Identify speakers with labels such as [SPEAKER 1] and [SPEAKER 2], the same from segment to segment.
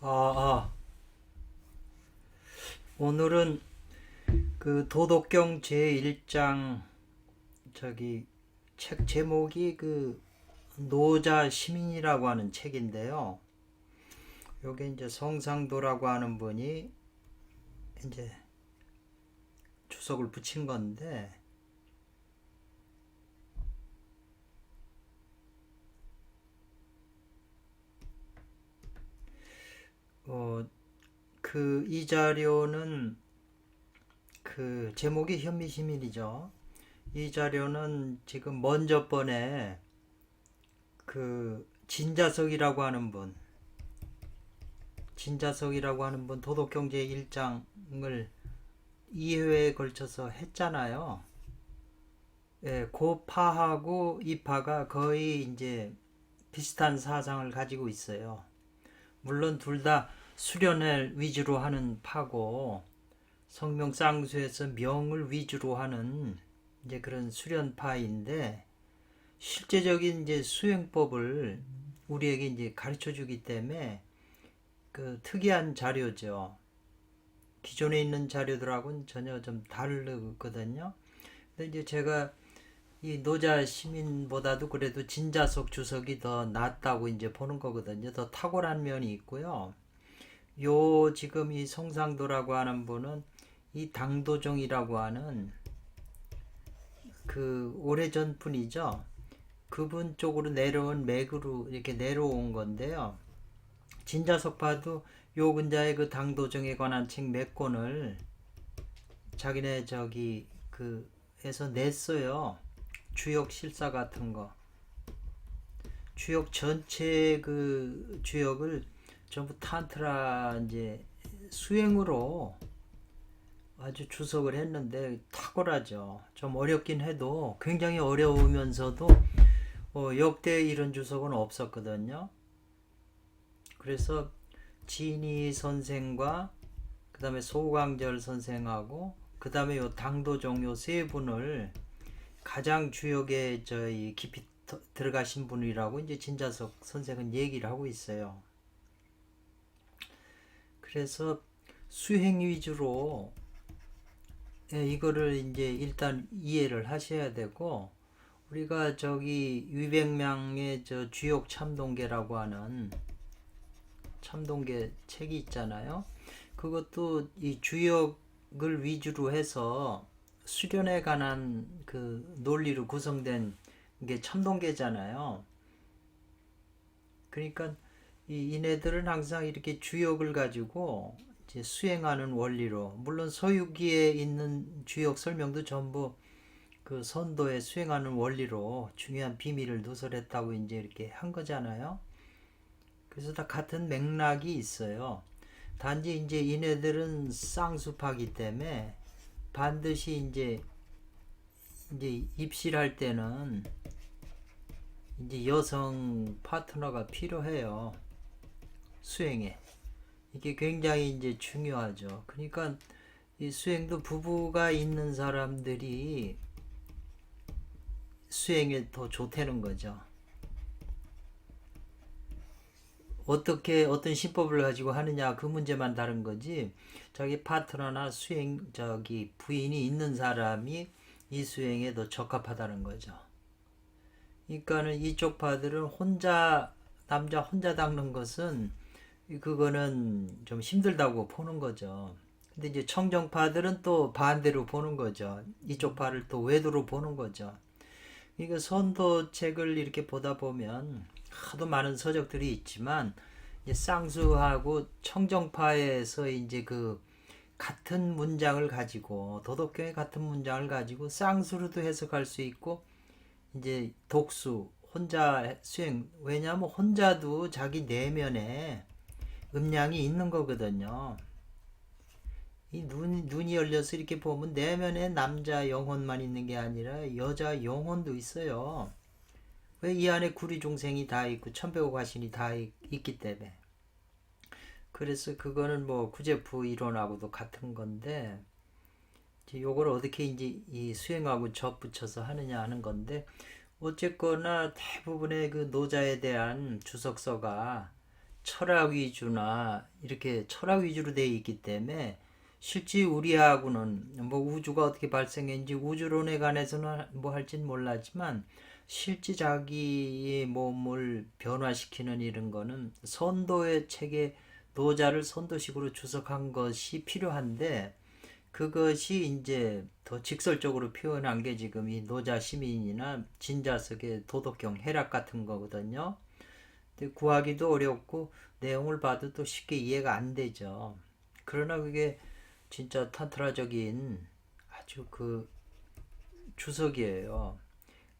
[SPEAKER 1] 아, 오늘은 그 도덕경 제1장 저기 책 제목이 그 노자 시민이라고 하는 책인데요. 요게 이제 성상도라고 하는 분이 이제 주석을 붙인 건데 그 이 자료는 그 제목이 현미시민이죠. 이 자료는 지금 먼저 번에 그 진자석이라고 하는 분 도덕경제 1장을 2회에 걸쳐서 했잖아요. 예, 그 파하고 이 파가 거의 이제 비슷한 사상을 가지고 있어요. 물론 둘 다 수련을 위주로 하는 파고 성명쌍수에서 명을 위주로 하는 이제 그런 수련파인데 실제적인 이제 수행법을 우리에게 이제 가르쳐 주기 때문에 그 특이한 자료죠. 기존에 있는 자료들하고는 전혀 좀 다르거든요. 근데 이제 제가 이 노자 시민보다도 그래도 진자석 주석이 더 낫다고 이제 보는 거거든요. 더 탁월한 면이 있고요. 요 지금 이 성상도라고 하는 분은 이 당도종이라고 하는 그 오래전 분이죠. 그분 쪽으로 내려온 맥으로 이렇게 내려온 건데요. 진자석파도 요 근자의 그 당도종에 관한 책 몇 권을 자기네 저기 그 해서 냈어요. 주역 실사 같은 거. 주역 전체 그 주역을 전부 탄트라 이제 수행으로 아주 주석을 했는데 탁월하죠. 좀 어렵긴 해도 굉장히 어려우면서도 역대 이런 주석은 없었거든요. 그래서 진희 선생과 그 다음에 소광절 선생하고 그 다음에 요 당도종 요 세 분을 가장 주역에 저희 깊이 들어가신 분이라고 이제 진자석 선생은 얘기를 하고 있어요. 그래서 수행 위주로 이거를 이제 일단 이해를 하셔야 되고 우리가 저기 위백명의 저 주역 참동계라고 하는 참동계 책이 있잖아요. 그것도 이 주역을 위주로 해서 수련에 관한 그 논리로 구성된 게 참동계잖아요. 그러니까 이네들은 항상 이렇게 주역을 가지고 이제 수행하는 원리로 물론 서유기에 있는 주역 설명도 전부 그 선도에 수행하는 원리로 중요한 비밀을 누설했다고 이제 이렇게 한 거잖아요. 그래서 다 같은 맥락이 있어요. 단지 이제 이네들은 쌍수파기 때문에 반드시 이제 입실할 때는 이제 여성 파트너가 필요해요. 수행에. 이게 굉장히 이제 중요하죠. 그러니까 이 수행도 부부가 있는 사람들이 수행에 더 좋다는 거죠. 어떻게 어떤 신법을 가지고 하느냐 그 문제만 다른 거지. 자기 파트너나 수행 저기 부인이 있는 사람이 이 수행에 더 적합하다는 거죠. 그러니까는 이쪽 파들은 남자 혼자 닦는 것은 그거는 좀 힘들다고 보는 거죠. 근데 이제 청정파들은 또 반대로 보는 거죠. 이쪽 파를 또 외도로 보는 거죠. 그러니까 선도책을 이렇게 보다 보면 하도 많은 서적들이 있지만 이제 쌍수하고 청정파에서 이제 그 같은 문장을 가지고 도덕경의 같은 문장을 가지고 쌍수로도 해석할 수 있고 이제 독수 혼자 수행 왜냐하면 혼자도 자기 내면에 음량이 있는 거거든요. 이 눈이 열려서 이렇게 보면 내면에 남자 영혼만 있는 게 아니라 여자 영혼도 있어요. 왜 이 안에 구리중생이 다 있고 천배고 과신이 다 있기 때문에. 그래서 그거는 뭐 구제부 이론하고도 같은 건데 요걸 어떻게 이제 이 수행하고 접붙여서 하느냐 하는 건데 어쨌거나 대부분의 그 노자에 대한 주석서가 철학 위주나 이렇게 철학 위주로 되어 있기 때문에 실제 우리하고는 뭐 우주가 어떻게 발생했는지 우주론에 관해서는 뭐 할진 몰랐지만 실제 자기의 몸을 변화시키는 이런 거는 선도의 책에 노자를 선도식으로 주석한 것이 필요한데 그것이 이제 더 직설적으로 표현한 게 지금 이 노자 시민이나 진자석의 도덕경 해락 같은 거거든요. 근데 구하기도 어렵고 내용을 봐도 또 쉽게 이해가 안 되죠. 그러나 그게 진짜 탄트라적인 아주 그 주석이에요.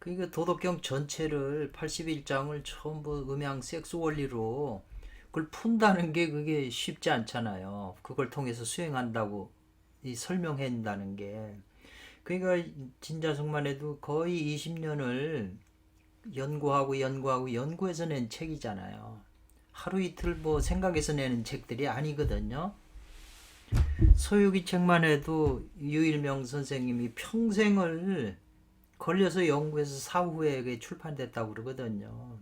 [SPEAKER 1] 그러니까 도덕경 전체를 81장을 전부 음양 섹스 원리로 그걸 푼다는 게 그게 쉽지 않잖아요. 그걸 통해서 수행한다고 이 설명한다는 게. 그러니까 진자승만 해도 거의 20년을 연구해서 낸 책이잖아요. 하루 이틀 뭐 생각해서 내는 책들이 아니거든요. 소유기 책만 해도 유일명 선생님이 평생을 걸려서 연구해서 사후에 출판됐다고 그러거든요.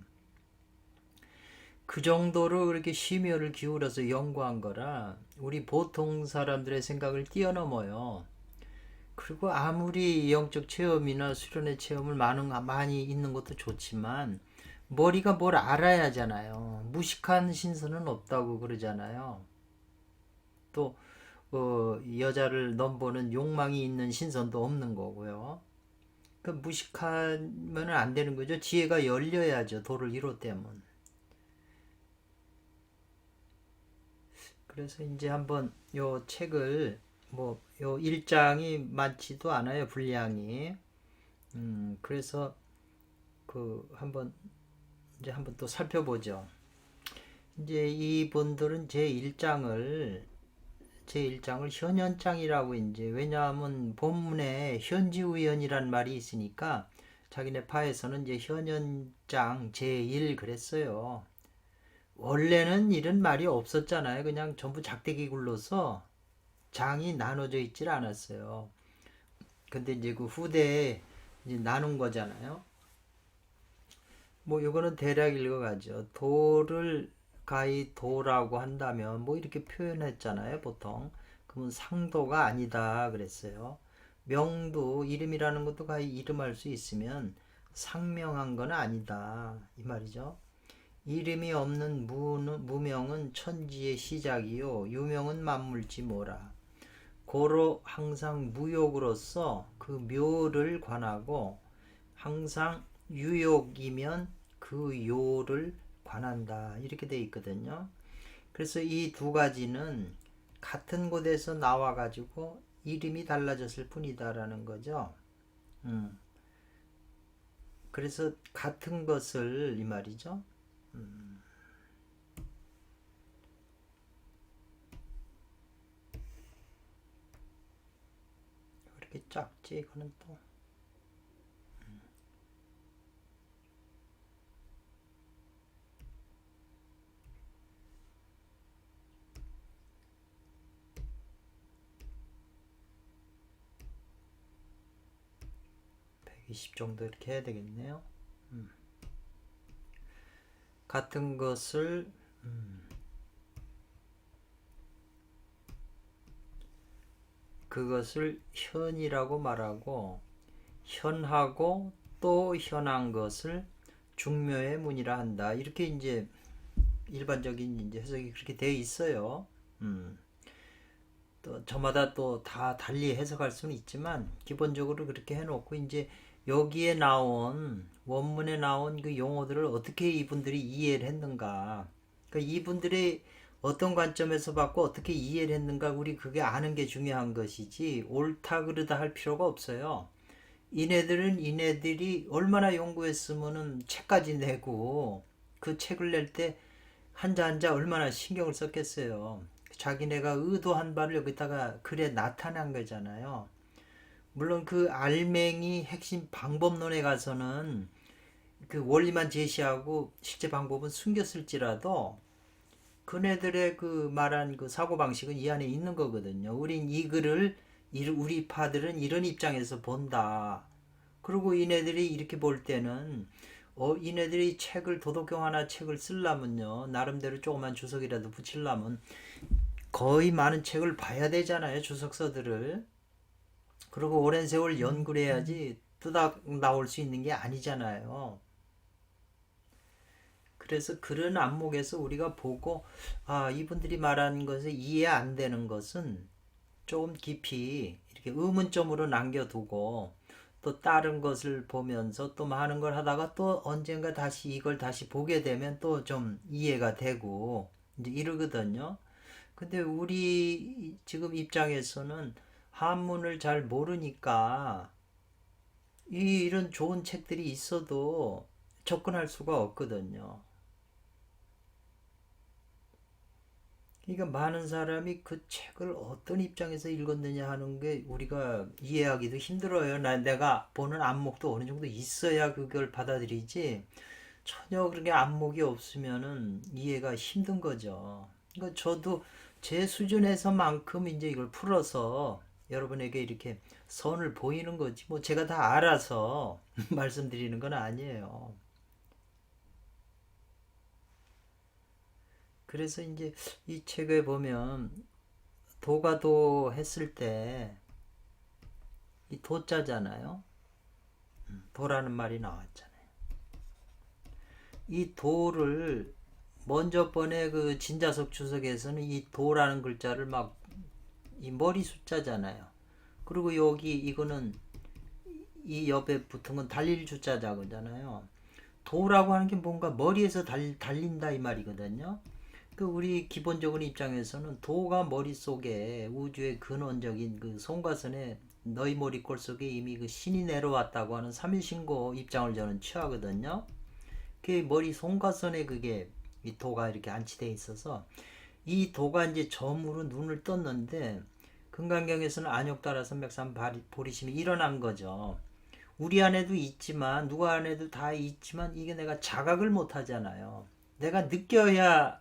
[SPEAKER 1] 그 정도로 그렇게 심혈을 기울여서 연구한 거라 우리 보통 사람들의 생각을 뛰어넘어요. 그리고 아무리 영적 체험이나 수련의 체험을 많이 있는 것도 좋지만 머리가 뭘 알아야 하잖아요. 무식한 신선은 없다고 그러잖아요. 또 여자를 넘보는 욕망이 있는 신선도 없는 거고요. 그 무식하면 안 되는 거죠. 지혜가 열려야죠. 도를 이뤘다면. 그래서 이제 한번 요 책을 뭐 요 일장이 많지도 않아요. 분량이. 그래서 그 한번 또 살펴보죠. 이제 이분들은 제1장을 현현장이라고 이제 왜냐하면 본문에 현지우연이란 말이 있으니까 자기네 파에서는 이제 현현장 제1 그랬어요. 원래는 이런 말이 없었잖아요. 그냥 전부 작대기 굴러서 장이 나눠져 있질 않았어요. 근데 이제 그 후대에 이제 나눈 거잖아요. 뭐 이거는 대략 읽어가죠. 도를 가히 도라고 한다면 뭐 이렇게 표현했잖아요. 보통. 그러면 상도가 아니다 그랬어요. 명도 이름이라는 것도 가히 이름할 수 있으면 상명한 건 아니다 이 말이죠. 이름이 없는 무명은 천지의 시작이요 유명은 만물지 뭐라. 고로 항상 무욕으로서 그 묘를 관하고 항상 유욕이면 그 요를 관한다 이렇게 돼 있거든요. 그래서 이 두 가지는 같은 곳에서 나와 가지고 이름이 달라졌을 뿐이다라는 거죠. 그래서 같은 것을 이 말이죠. 이렇게 작지 이거는 또 120 정도 이렇게 해야 되겠네요. 같은 것을 그것을 현이라고 말하고 현하고 또 현한 것을 중묘의 문이라 한다. 이렇게 이제 일반적인 이제 해석이 그렇게 되어 있어요. 또 저마다 또 다 달리 해석할 수는 있지만 기본적으로 그렇게 해놓고 이제 여기에 나온 원문에 나온 그 용어들을 어떻게 이분들이 이해를 했는가. 그러니까 이분들이 어떤 관점에서 봤고 어떻게 이해를 했는가 우리 그게 아는 게 중요한 것이지 옳다 그르다 할 필요가 없어요. 이네들이 얼마나 연구했으면은 책까지 내고 그 책을 낼 때 한자 한자 얼마나 신경을 썼겠어요. 자기네가 의도한 바를 여기다가 글에 나타난 거잖아요. 물론 그 알맹이 핵심 방법론에 가서는 그 원리만 제시하고 실제 방법은 숨겼을지라도 그네들의 그 말한 그 사고방식은 이 안에 있는 거거든요. 우린 이 글을 우리 파들은 이런 입장에서 본다. 그리고 이네들이 이렇게 볼 때는 이네들이 책을 도덕경 하나 책을 쓰려면요 나름대로 조그만 주석이라도 붙이려면 거의 많은 책을 봐야 되잖아요 주석서들을. 그리고 오랜 세월 연구를 해야지 뜨다 나올 수 있는 게 아니잖아요. 그래서 그런 안목에서 우리가 보고 이분들이 말하는 것에 이해 안 되는 것은 조금 깊이 이렇게 의문점으로 남겨두고 또 다른 것을 보면서 또 많은 걸 하다가 또 언젠가 다시 이걸 다시 보게 되면 또 좀 이해가 되고 이제 이러거든요. 근데 우리 지금 입장에서는 한문을 잘 모르니까 이런 좋은 책들이 있어도 접근할 수가 없거든요. 그러니까 많은 사람이 그 책을 어떤 입장에서 읽었느냐 하는 게 우리가 이해하기도 힘들어요. 내가 보는 안목도 어느 정도 있어야 그걸 받아들이지. 전혀 그렇게 안목이 없으면은 이해가 힘든 거죠. 그러니까 저도 제 수준에서만큼 이제 이걸 풀어서 여러분에게 이렇게 선을 보이는 거지. 뭐 제가 다 알아서 말씀드리는 건 아니에요. 그래서 이제 이 책에 보면 도가도 했을 때 이 도자잖아요. 도라는 말이 나왔잖아요. 이 도를 먼저 번에 그 진자석 주석에서는 이 도라는 글자를 막 이 머리 숫자잖아요. 그리고 여기 이거는 이 옆에 붙은 건 달릴 주자잖아요. 도라고 하는 게 뭔가 머리에서 달린다 이 말이거든요. 그 우리 기본적인 입장에서는 도가 머릿속에 우주의 근원적인 그 송가선에 너희 머리꼴 속에 이미 그 신이 내려왔다고 하는 삼일신고 입장을 저는 취하거든요. 그 머리 송가선에 그게 이 도가 이렇게 안치되어 있어서 이 도가 이제 점으로 눈을 떴는데 금강경에서는 안욕따라 선백산 보리심이 일어난 거죠. 우리 안에도 있지만 누구 안에도 다 있지만 이게 내가 자각을 못 하잖아요. 내가 느껴야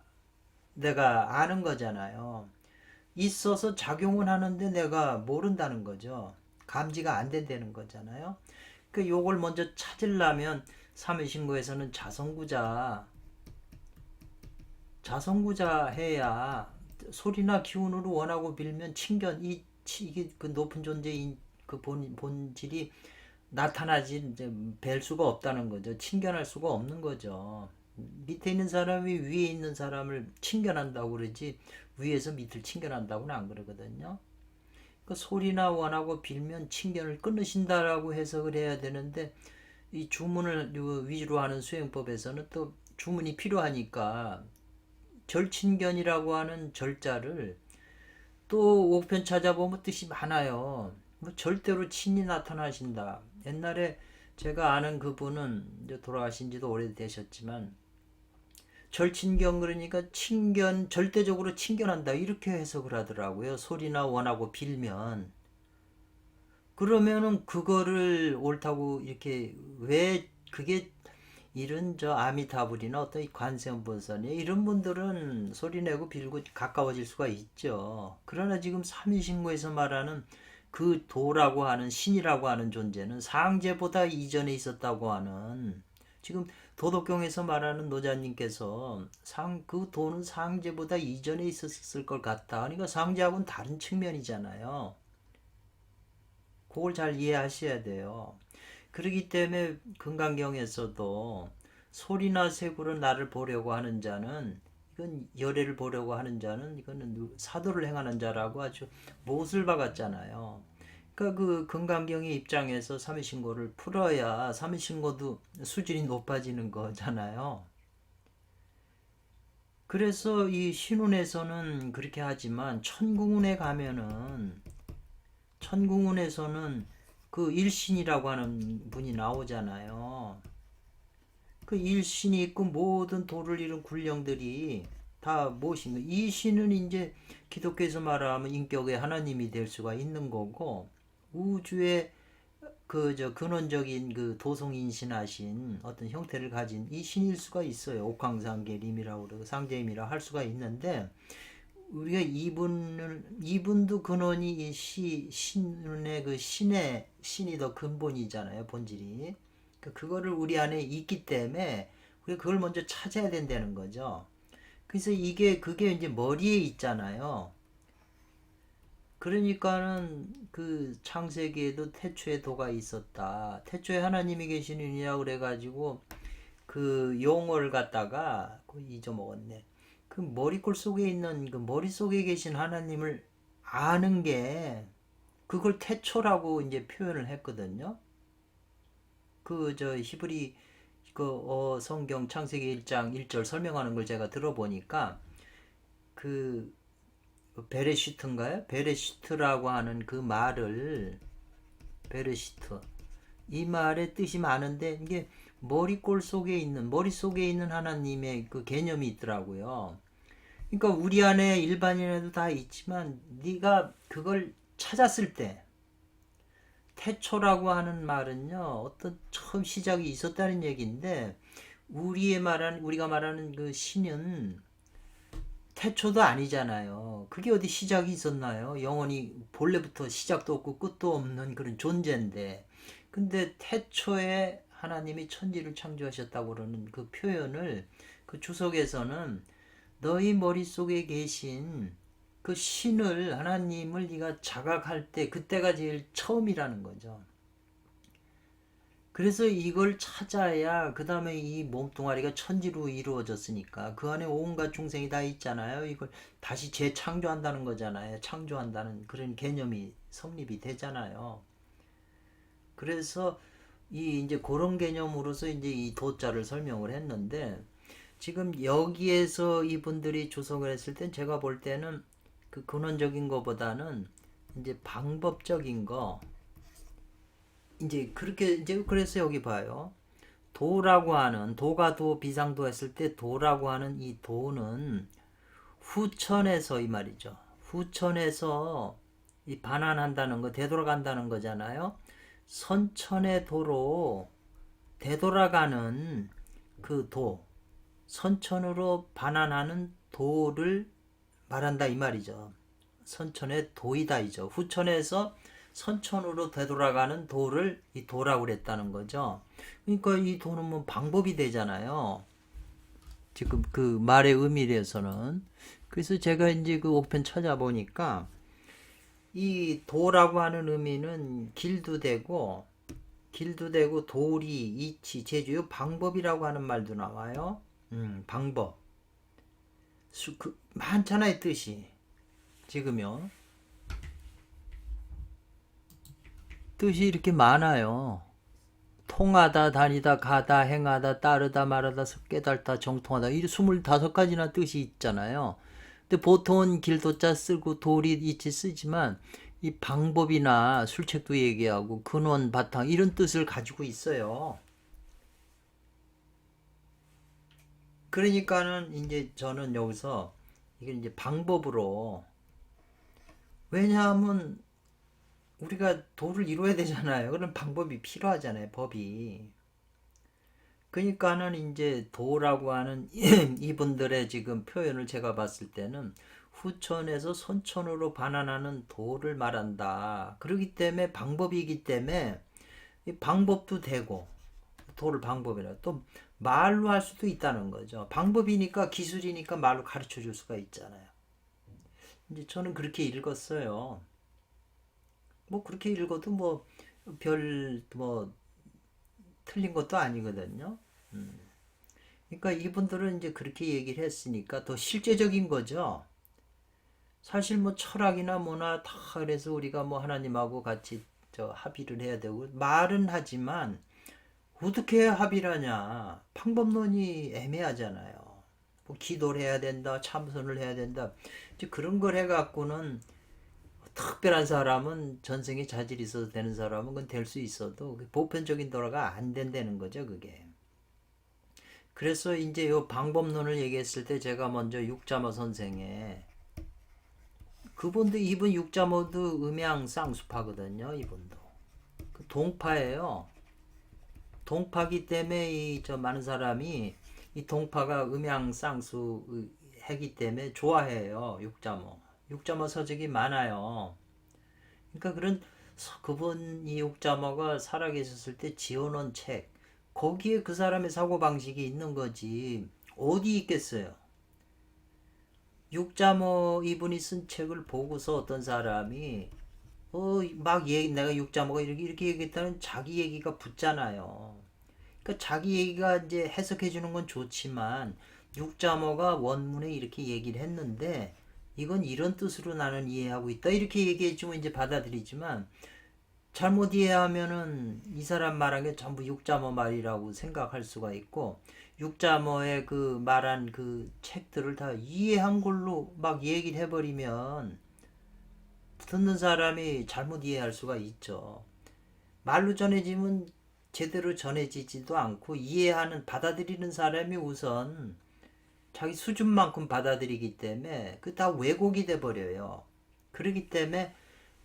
[SPEAKER 1] 내가 아는 거잖아요. 있어서 작용을 하는데 내가 모른다는 거죠. 감지가 안 된다는 거잖아요. 그 요걸 먼저 찾으려면 삼일신고에서는 자성구자 해야 소리나 기운으로 원하고 빌면 친견 이게 그 높은 존재인 그 본질이 나타나지 이제 뵐 수가 없다는 거죠. 친견할 수가 없는 거죠. 밑에 있는 사람이 위에 있는 사람을 친견한다고 그러지 위에서 밑을 친견한다고는 안 그러거든요. 그 소리나 원하고 빌면 친견을 끊으신다라고 해석을 해야 되는데 이 주문을 위주로 하는 수행법에서는 또 주문이 필요하니까 절친견이라고 하는 절자를 또 옥편 찾아보면 뜻이 많아요. 뭐 절대로 친이 나타나신다. 옛날에 제가 아는 그분은 이제 돌아가신 지도 오래되셨지만 절친견 그러니까 친견 절대적으로 친견한다 이렇게 해석을 하더라고요. 소리나 원하고 빌면 그러면은 그거를 옳다고 이렇게 왜 그게 이런 저 아미타불이나 어떤 관세음본선이 이런 분들은 소리내고 빌고 가까워질 수가 있죠. 그러나 지금 삼위신고에서 말하는 그 도라고 하는 신이라고 하는 존재는 상제보다 이전에 있었다고 하는 지금 도덕경에서 말하는 노자님께서 그 도는 상제보다 이전에 있었을 것 같다. 그러니까 상제하고는 다른 측면이잖아요. 그걸 잘 이해하셔야 돼요. 그렇기 때문에 금강경에서도 소리나 색으로 나를 보려고 하는 자는 이건 열애를 보려고 하는 자는 이거는 사도를 행하는 자라고 아주 못을 박았잖아요. 그러니까 그 금강경의 입장에서 삼위신고를 풀어야 삼위신고도 수준이 높아지는 거잖아요. 그래서 이 신운에서는 그렇게 하지만 천궁운에서는 그 일신이라고 하는 분이 나오잖아요. 그 일신이 있고 모든 도를 이룬 군령들이 다 무엇인가? 이 신은 이제 기독교에서 말하면 인격의 하나님이 될 수가 있는 거고 우주의 그 저 근원적인 그 도성인신하신 어떤 형태를 가진 이 신일 수가 있어요. 옥황상계림이라고 그러고 상제임이라 할 수가 있는데 우리가 이분도 근원이 이 신의 그 신이 더 근본이잖아요, 본질이. 그거를 우리 안에 있기 때문에 우리가 그걸 먼저 찾아야 된다는 거죠. 그래서 그게 이제 머리에 있잖아요. 그러니까는 그 창세기에도 태초에 도가 있었다. 태초에 하나님이 계시느냐 그래가지고 그 용어를 갖다가 잊어먹었네. 그 머리꼴 속에 있는 그 머릿속에 계신 하나님을 아는 게 그걸 태초라고 이제 표현을 했거든요. 그 저 히브리 성경 창세기 1장 1절 설명하는 걸 제가 들어보니까 그 베레시트인가요? 베레시트라고 하는 그 말을 베레시트 이 말의 뜻이 많은데 이게 머릿속에 있는 하나님의 그 개념이 있더라고요. 그러니까 우리 안에 일반인에도 다 있지만 네가 그걸 찾았을 때 태초라고 하는 말은요 어떤 처음 시작이 있었다는 얘기인데 우리가 말하는 그 신은 태초도 아니잖아요. 그게 어디 시작이 있었나요? 영원히 본래부터 시작도 없고 끝도 없는 그런 존재인데 근데 태초에 하나님이 천지를 창조하셨다고 그러는 그 표현을 그 주석에서는 너희 머릿속에 계신 그 신을 하나님을 네가 자각할 때 그때가 제일 처음이라는 거죠. 그래서 이걸 찾아야 그 다음에 이 몸뚱아리가 천지로 이루어졌으니까 그 안에 온갖 중생이 다 있잖아요. 이걸 다시 재창조한다는 거잖아요. 창조한다는 그런 개념이 성립이 되잖아요. 그래서 이제 그런 개념으로서 이제 이 도자를 설명을 했는데 지금 여기에서 이분들이 조성을 했을 땐 제가 볼 때는 그 근원적인 거보다는 이제 방법적인 거 이제 그렇게 이제 그래서 여기 봐요. 도라고 하는 도가 도 비상도 했을 때 도라고 하는 이 도는 후천에서 이 말이죠. 후천에서 이 반환한다는 거 되돌아간다는 거잖아요. 선천의 도로 되돌아가는 그 도, 선천으로 반환하는 도를 말한다 이 말이죠. 선천의 도이다이죠. 후천에서 선천으로 되돌아가는 도를 이 도라고 그랬다는 거죠. 그러니까 이 도는 뭐 방법이 되잖아요. 지금 그 말의 의미에서는. 그래서 제가 이제 그 옥편 찾아보니까 이 도라고 하는 의미는 길도 되고 도리, 이치, 제주, 방법이라고 하는 말도 나와요. 방법. 많잖아요, 뜻이. 지금요. 뜻이 이렇게 많아요. 통하다, 다니다, 가다, 행하다, 따르다, 말하다, 깨달다, 정통하다. 이 25가지나 뜻이 있잖아요. 근데 보통은 길도자 쓰고 도리, 이치 쓰지만 이 방법이나 술책도 얘기하고 근원, 바탕 이런 뜻을 가지고 있어요. 그러니까는 이제 저는 여기서 이게 이제 방법으로 왜냐하면 우리가 도를 이루어야 되잖아요. 그런 방법이 필요하잖아요. 법이. 그러니까는 이제 도라고 하는 이분들의 지금 표현을 제가 봤을 때는 후천에서 선천으로 반환하는 도를 말한다. 그렇기 때문에 방법이기 때문에 이 방법도 되고 도를 방법이라 또 말로 할 수도 있다는 거죠. 방법이니까 기술이니까 말로 가르쳐 줄 수가 있잖아요. 이제 저는 그렇게 읽었어요. 뭐 그렇게 읽어도 뭐 별 틀린 것도 아니거든요. 그러니까 이분들은 이제 그렇게 얘기를 했으니까 더 실제적인 거죠. 사실 뭐 철학이나 뭐나 다 그래서 우리가 뭐 하나님하고 같이 합의를 해야 되고 말은 하지만 어떻게 합의를 하냐. 방법론이 애매하잖아요. 뭐 기도를 해야 된다, 참선을 해야 된다. 이제 그런 걸 해갖고는 특별한 사람은 전생에 자질이 있어서 되는 사람은 그건 될 수 있어도 보편적인 도라가 안 된다는 거죠, 그게. 그래서 이제 요 방법론을 얘기했을 때 제가 먼저 육자모 선생의 이분 육자모도 음양 쌍수파거든요, 이분도. 그 동파예요. 동파기 때문에 많은 사람이 이 동파가 음양 쌍수 하기 때문에 좋아해요, 육자모. 육자모 서적이 많아요. 그러니까 그분 이 육자모가 살아계셨을 때 지어놓은 책, 거기에 그 사람의 사고방식이 있는 거지. 어디 있겠어요? 육자모 이분이 쓴 책을 보고서 어떤 사람이 막 내가 육자모가 이렇게 얘기했다는 자기 얘기가 붙잖아요. 그러니까 자기 얘기가 이제 해석해 주는 건 좋지만 육자모가 원문에 이렇게 얘기를 했는데 이건 이런 뜻으로 나는 이해하고 있다. 이렇게 얘기해 주면 이제 받아들이지만 잘못 이해하면은 이 사람 말한 게 전부 육자모 말이라고 생각할 수가 있고 육자모의 그 말한 그 책들을 다 이해한 걸로 막 얘기를 해버리면 듣는 사람이 잘못 이해할 수가 있죠. 말로 전해지면 제대로 전해지지도 않고 이해하는 받아들이는 사람이 우선 자기 수준만큼 받아들이기 때문에 그 다 왜곡이 돼 버려요. 그렇기 때문에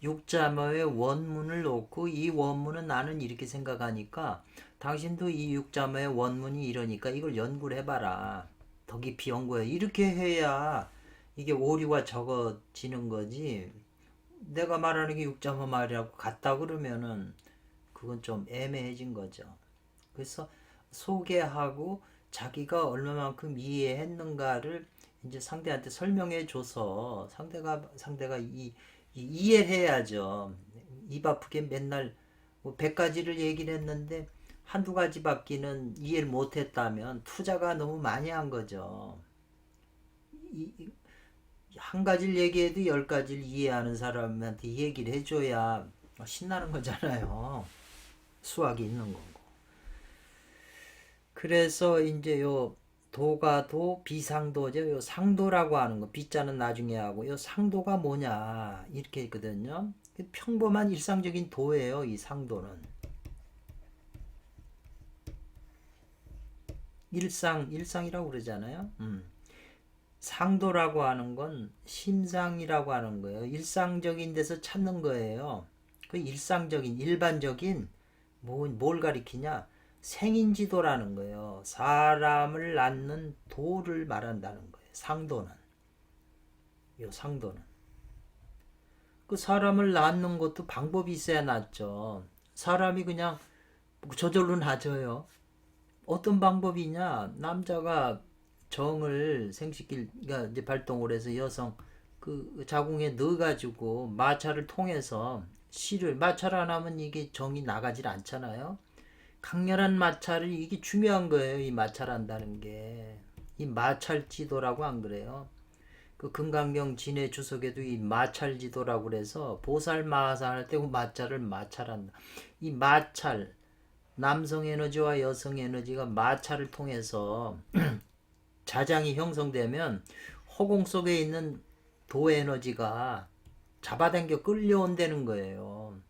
[SPEAKER 1] 육자모의 원문을 놓고 이 원문은 나는 이렇게 생각하니까 당신도 이 육자모의 원문이 이러니까 이걸 연구를 해봐라. 더 깊이 연구해. 이렇게 해야 이게 오류가 적어지는 거지. 내가 말하는 게 육자모 말이라고 같다 그러면은 그건 좀 애매해진 거죠. 그래서 소개하고 자기가 얼마만큼 이해했는가를 이제 상대한테 설명해 줘서 상대가 이해를 해야죠. 입 아프게 맨날 뭐 100가지를 얘기를 했는데 한두 가지밖에는 이해를 못했다면 투자가 너무 많이 한 거죠. 한 가지를 얘기해도 10가지를 이해하는 사람한테 얘기를 해줘야 신나는 거잖아요. 수학이 있는 거고. 그래서 이제 요 도가 도 비상도죠. 요 상도라고 하는 거 비자는 나중에 하고 요 상도가 뭐냐 이렇게 있거든요. 평범한 일상적인 도예요. 이 상도는 일상이라고 그러잖아요. 상도라고 하는 건 심상이라고 하는 거예요. 일상적인 데서 찾는 거예요. 그 일상적인 일반적인 뭘 가리키냐? 생인지도라는 거예요. 사람을 낳는 도를 말한다는 거예요. 상도는. 요 상도는. 그 사람을 낳는 것도 방법이 있어야 낳죠. 사람이 그냥 저절로 낳아요. 어떤 방법이냐? 남자가 정을 생식기가 이제 발동을 해서 여성 그 자궁에 넣어가지고 마찰을 통해서 마찰 안 하면 이게 정이 나가질 않잖아요. 강렬한 마찰을 이게 중요한 거예요. 이 마찰한다는 게. 이 마찰지도라고 안 그래요? 그 금강경 진해 주석에도 이 마찰지도라고 그래서 보살마하사 할 때 그 마찰을 마찰한다. 이 마찰 남성 에너지와 여성 에너지가 마찰을 통해서 자장이 형성되면 허공 속에 있는 도 에너지가 잡아당겨 끌려온다는 거예요.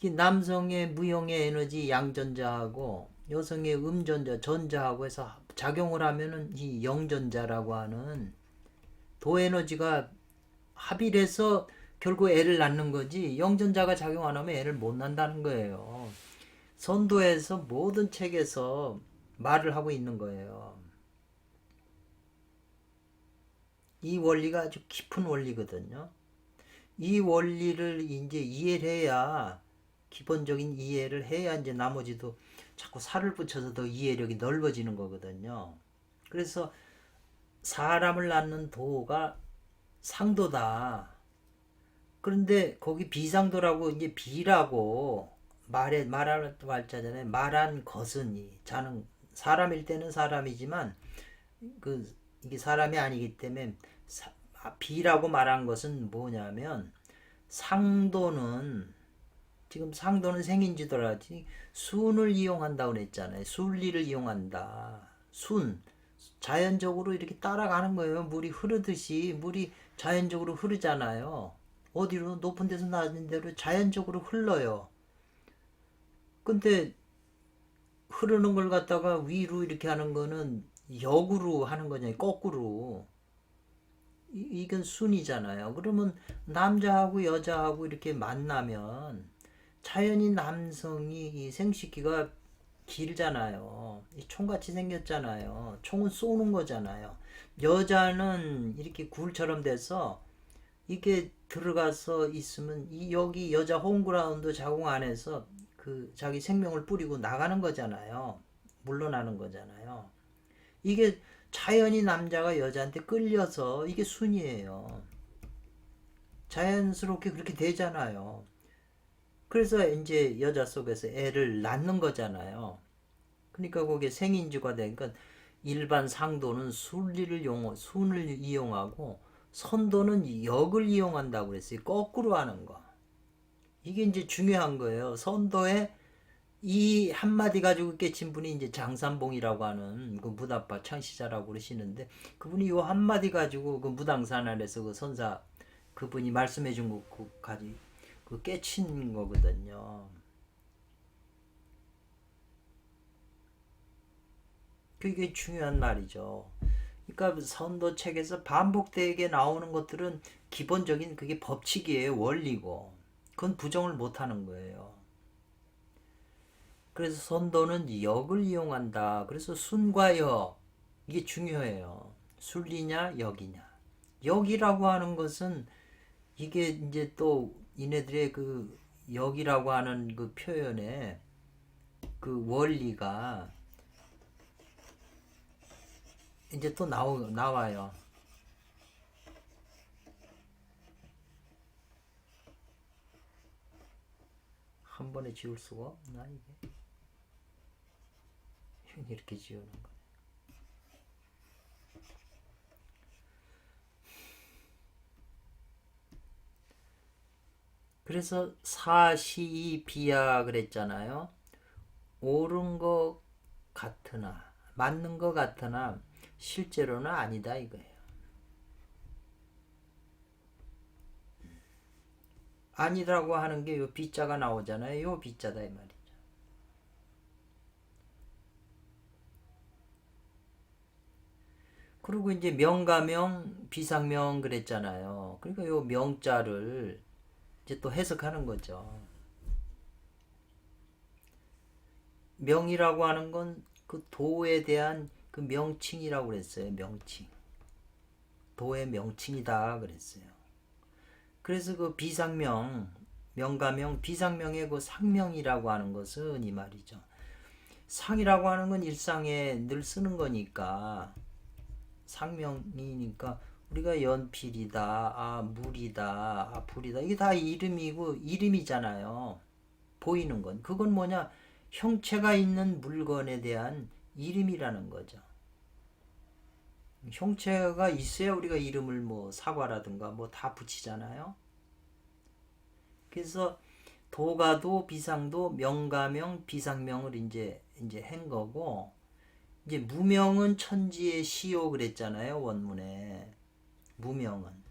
[SPEAKER 1] 남성의 무형의 에너지 양전자하고 여성의 음전자 전자하고 해서 작용을 하면은 이 영전자라고 하는 도 에너지가 합의를 해서 결국 애를 낳는 거지 영전자가 작용 안 하면 애를 못 낳는다는 거예요. 선도에서 모든 책에서 말을 하고 있는 거예요. 이 원리가 아주 깊은 원리거든요. 이 원리를 이제 이해를 해야 기본적인 이해를 해야 이제 나머지도 자꾸 살을 붙여서 더 이해력이 넓어지는 거거든요. 그래서 사람을 낳는 도가 상도다. 그런데 거기 비상도라고 이제 비라고 말할 말자잖아요. 말한 것은 자는 사람일 때는 사람이지만 이게 사람이 아니기 때문에 비라고 말한 것은 뭐냐면 상도는 지금 상도는 생인지도라지 순을 이용한다고 그랬잖아요. 순리를 이용한다. 자연적으로 이렇게 따라가는 거예요. 물이 흐르듯이 물이 자연적으로 흐르잖아요. 어디로 높은 데서 낮은 데로 자연적으로 흘러요. 근데 흐르는 걸 갖다가 위로 이렇게 하는 거는 역으로 하는 거잖아요. 거꾸로. 이건 순이잖아요. 그러면 남자하고 여자하고 이렇게 만나면 자연히 남성이 이 생식기가 길잖아요. 총같이 생겼잖아요. 총은 쏘는 거잖아요. 여자는 이렇게 굴처럼 돼서 이게 들어가서 있으면 여기 여자 홈그라운드 자궁 안에서 그 자기 생명을 뿌리고 나가는 거잖아요. 물러나는 거잖아요. 이게 자연히 남자가 여자한테 끌려서 이게 순이에요. 자연스럽게 그렇게 되잖아요. 그래서 이제 여자 속에서 애를 낳는 거잖아요. 그러니까 그게 생인지가 되니까 일반 상도는 순을 이용하고 선도는 역을 이용한다고 그랬어요. 거꾸로 하는 거. 이게 이제 중요한 거예요. 선도에 이 한마디 가지고 깨친 분이 이제 장산봉이라고 하는 그 무다파 창시자라고 그러시는데 그분이 요 한마디 가지고 그 무당산안에서 그 선사 그분이 말씀해 준 거 가지고 그 깨친 거거든요. 그게 중요한 말이죠. 그러니까 선도책에서 반복되게 나오는 것들은 기본적인 그게 법칙이에요. 원리고. 그건 부정을 못 하는 거예요. 그래서 선도는 역을 이용한다. 그래서 순과 역 이게 중요해요. 순리냐 역이냐. 역이라고 하는 것은 이게 이제 또 이네들의 그 역이라고 하는 그 표현에 그 원리가 이제 또 나와요. 한 번에 지울 수가 없나 이게? 이렇게 지우는 거. 그래서 사시 비야 그랬잖아요. 옳은 것 같으나 맞는 것 같으나 실제로는 아니다 이거예요. 아니라고 하는 게 요 비자가 나오잖아요. 요 비자다 이 말이죠. 그리고 이제 명가명 비상명 그랬잖아요. 그러니까 요 명자를 이제 또 해석하는 거죠. 명이라고 하는 건 그 도에 대한 그 명칭이라고 그랬어요. 명칭. 도의 명칭이다 그랬어요. 그래서 그 비상명, 명가명, 비상명의 그 상명이라고 하는 것은 이 말이죠. 상이라고 하는 건 일상에 늘 쓰는 거니까 상명이니까 우리가 연필이다, 아 물이다, 아 불이다 이게 다 이름이고 이름이잖아요. 보이는 건 그건 뭐냐 형체가 있는 물건에 대한 이름이라는 거죠. 형체가 있어야 우리가 이름을 뭐 사과라든가 뭐 다 붙이잖아요. 그래서 도가도 비상도 명가명 비상명을 이제 한 거고 이제 무명은 천지의 시요 그랬잖아요. 원문에 무명은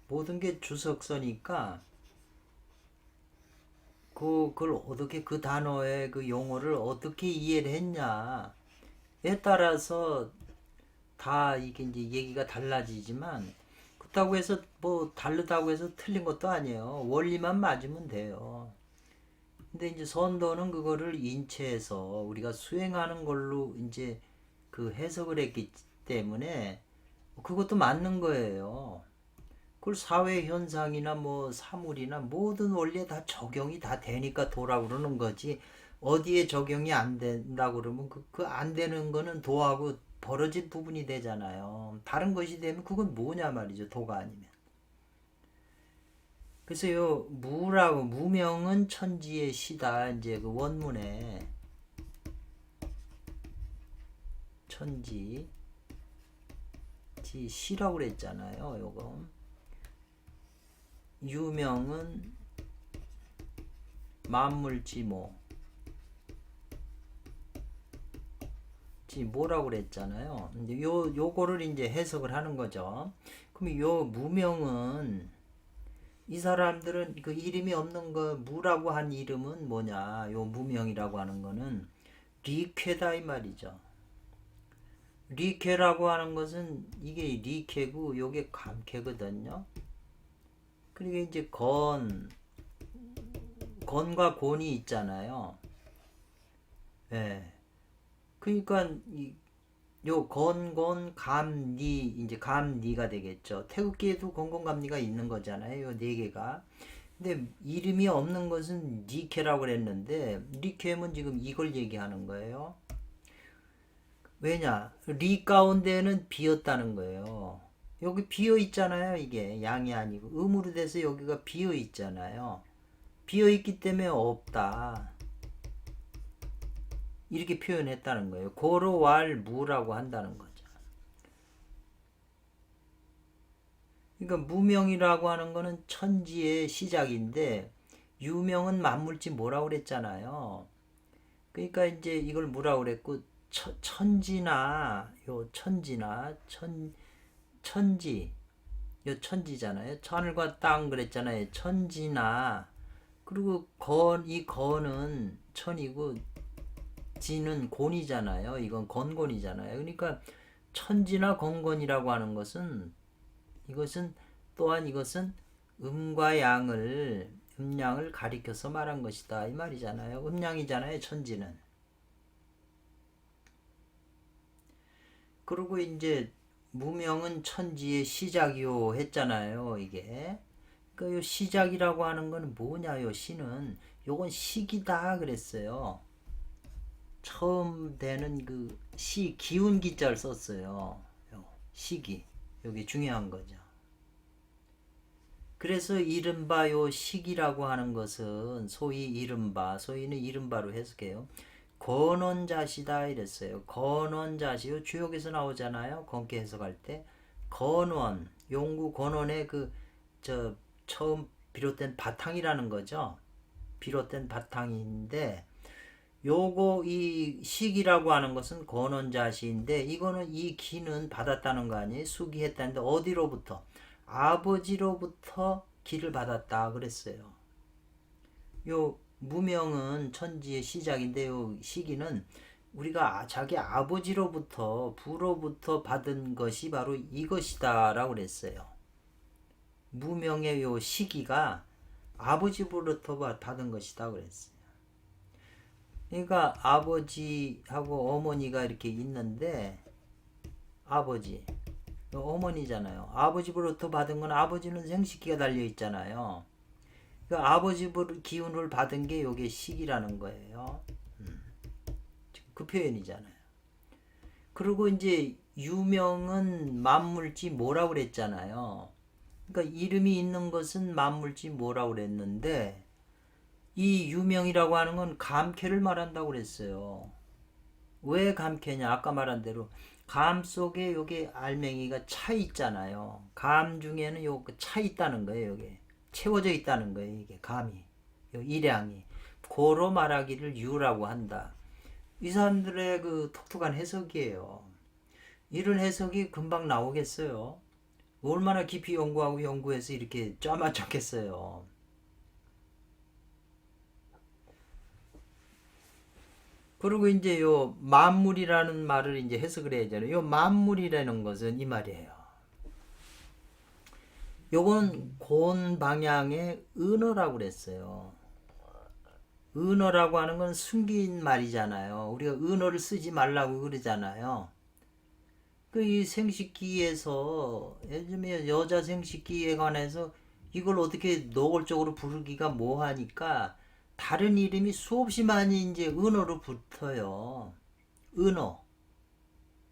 [SPEAKER 1] 모든 게 주석서니까 그걸 어떻게 그 단어의 그 용어를 어떻게 이해를 했냐에 따라서 다 이게 이제 얘기가 달라지지만 그렇다고 해서 뭐 다르다고 해서 틀린 것도 아니에요. 원리만 맞으면 돼요. 근데 이제 선도는 그거를 인체에서 우리가 수행하는 걸로 이제 그 해석을 했기 때문에 그것도 맞는 거예요. 그걸 사회 현상이나 뭐 사물이나 모든 원리에 다 적용이 다 되니까 도라 그러는 거지. 어디에 적용이 안 된다 그러면 그 안 되는 거는 도하고 벌어진 부분이 되잖아요. 다른 것이 되면 그건 뭐냐 말이죠. 도가 아니면. 그래서 요 무라고 무명은 천지의 시다 이제 그 원문에 천지 지 시라고 그랬잖아요. 요거 유명은 만물지모 뭐라고 그랬잖아요. 이제 요거를 이제 해석을 하는 거죠. 그럼 요 무명은 이 사람들은 그 이름이 없는 거 무라고 한 이름은 뭐냐? 요 무명이라고 하는 거는 리쾌다 이 말이죠. 리쾌라고 하는 것은 이게 리쾌고 요게 감쾌거든요. 그리고 이제 건과 곤이 있잖아요. 예. 그러니까 요 건곤 감니 이제 감니가 되겠죠. 태극기에도 건곤 감니가 있는 거잖아요. 요 네 개가. 근데 이름이 없는 것은 니케라고 그랬는데 리케면 지금 이걸 얘기하는 거예요. 왜냐? 리 가운데는 비었다는 거예요. 여기 비어 있잖아요. 이게 양이 아니고 음으로 돼서 여기가 비어 있잖아요. 비어 있기 때문에 없다. 이렇게 표현했다는 거예요. 고로왈 무라고 한다는 거죠. 그러니까 무명이라고 하는 거는 천지의 시작인데 유명은 만물지 뭐라고 그랬잖아요. 그러니까 이제 이걸 뭐라고 그랬고 천지나 요 천지나 천지 요 천지잖아요. 하늘과 땅 그랬잖아요. 천지나 그리고 이 건은 천이고 지는 곤이잖아요. 이건 건곤이잖아요. 그러니까 천지나 건곤이라고 하는 것은 이것은 음과 양을 음양을 가리켜서 말한 것이다 이 말이잖아요. 음양이잖아요. 천지는. 그리고 이제 무명은 천지의 시작이요 했잖아요. 이게 그 시작이라고 하는 건 뭐냐요? 시는 요건 시기다 그랬어요. 처음 되는 그 기운 기자를 썼어요. 시기. 여기 중요한 거죠. 그래서 이른바 요 시기라고 하는 것은 소위는 이른바로 해석해요. 건원자시다 이랬어요. 건원자시요 주역에서 나오잖아요. 건께 해석할 때 건원 용구 건원의 처음 비롯된 바탕이라는 거죠. 비롯된 바탕인데 요거 이 식이라고 하는 것은 건원자시인데 이거는 이 기는 받았다는 거 아니에요? 수기했다는데 어디로부터? 아버지로부터 기를 받았다 그랬어요. 요 무명은 천지의 시작인데 요 시기는 우리가 자기 아버지로부터 부로부터 받은 것이 바로 이것이다 라고 그랬어요. 무명의 요 시기가 아버지로부터 받은 것이다 그랬어요. 그러니까 아버지하고 어머니가 이렇게 있는데 아버지 어머니잖아요. 아버지로부터 받은 건 아버지는 생식기가 달려 있잖아요. 그러니까 아버지 기운을 받은 게 요게 시기라는 거예요. 그 표현이잖아요. 그리고 이제 유명은 만물지 뭐라고 그랬잖아요. 그러니까 이름이 있는 것은 만물지 뭐라고 그랬는데 이 유명이라고 하는 건 감캐를 말한다고 그랬어요. 왜 감캐냐? 아까 말한 대로 감 속에 여기 알맹이가 차 있잖아요. 감 중에는 요 차 있다는 거예요. 여기 채워져 있다는 거예요. 이게 감이 요 일양이 고로 말하기를 유라고 한다. 이 사람들의 그 독특한 해석이에요. 이런 해석이 금방 나오겠어요? 얼마나 깊이 연구하고 연구해서 이렇게 짜맞췄겠어요. 그리고 이제 요 만물이라는 말을 이제 해석을 해야 되잖아요. 요 만물이라는 것은 이 말이에요. 요건 곤 방향의 은어라고 그랬어요. 은어라고 하는 건 숨긴 말이잖아요. 우리가 은어를 쓰지 말라고 그러잖아요. 그 이 생식기에서 요즘에 여자 생식기에 관해서 이걸 어떻게 노골적으로 부르기가 뭐하니까 다른 이름이 수없이 많이 이제 은어로 붙어요. 은어.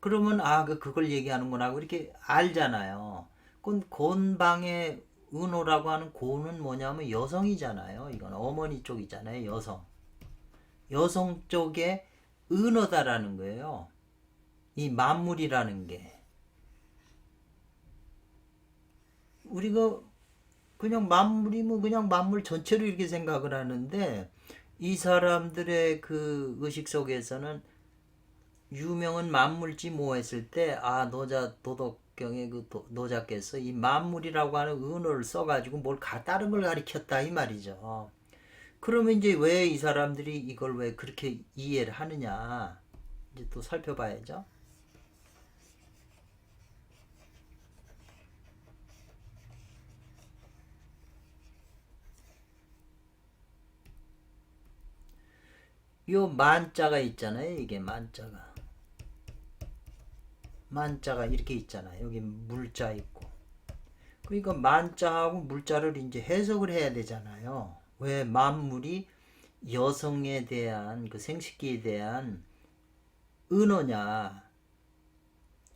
[SPEAKER 1] 그러면 그걸 얘기하는구나 하고 이렇게 알잖아요. 그건 곤방의 은어라고 하는 고는 뭐냐면 여성이잖아요. 이건 어머니 쪽이잖아요. 여성. 여성 쪽의 은어다라는 거예요. 이 만물이라는 게. 우리가 그냥 만물이면 그냥 만물 전체로 이렇게 생각을 하는데 이 사람들의 그 의식 속에서는 유명은 만물지 뭐 했을 때 노자 도덕경의 그 노자께서 이 만물이라고 하는 은어를 써가지고 다른 걸 가리켰다 이 말이죠. 그러면 이제 왜 이 사람들이 이걸 왜 그렇게 이해를 하느냐 이제 또 살펴봐야죠. 요 만자가 있잖아요. 이게 만자가. 만자가 이렇게 있잖아요. 여기 물자 있고. 그러니까 만자하고 물자를 이제 해석을 해야 되잖아요. 왜 만물이 여성에 대한 그 생식기에 대한 은어냐.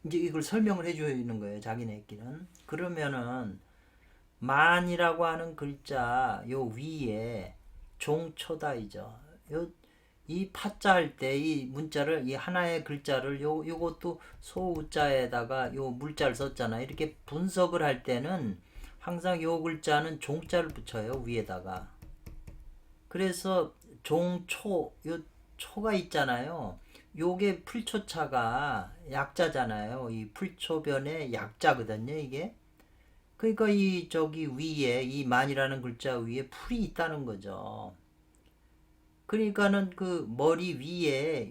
[SPEAKER 1] 이제 이걸 설명을 해주는 거예요. 자기네끼리는. 그러면은 만이라고 하는 글자 요 위에 종초다이죠. 이 파자 할 때 이 문자를 이 하나의 글자를 요것도 소우자에다가 요 물자를 썼잖아요. 이렇게 분석을 할 때는 항상 요 글자는 종자를 붙여요. 위에다가. 그래서 종초 요 초가 있잖아요. 요게 풀초차가 약자잖아요. 이 풀초변의 약자거든요, 이게. 그러니까 이 저기 위에 이 만이라는 글자 위에 풀이 있다는 거죠. 그러니까는 그 머리에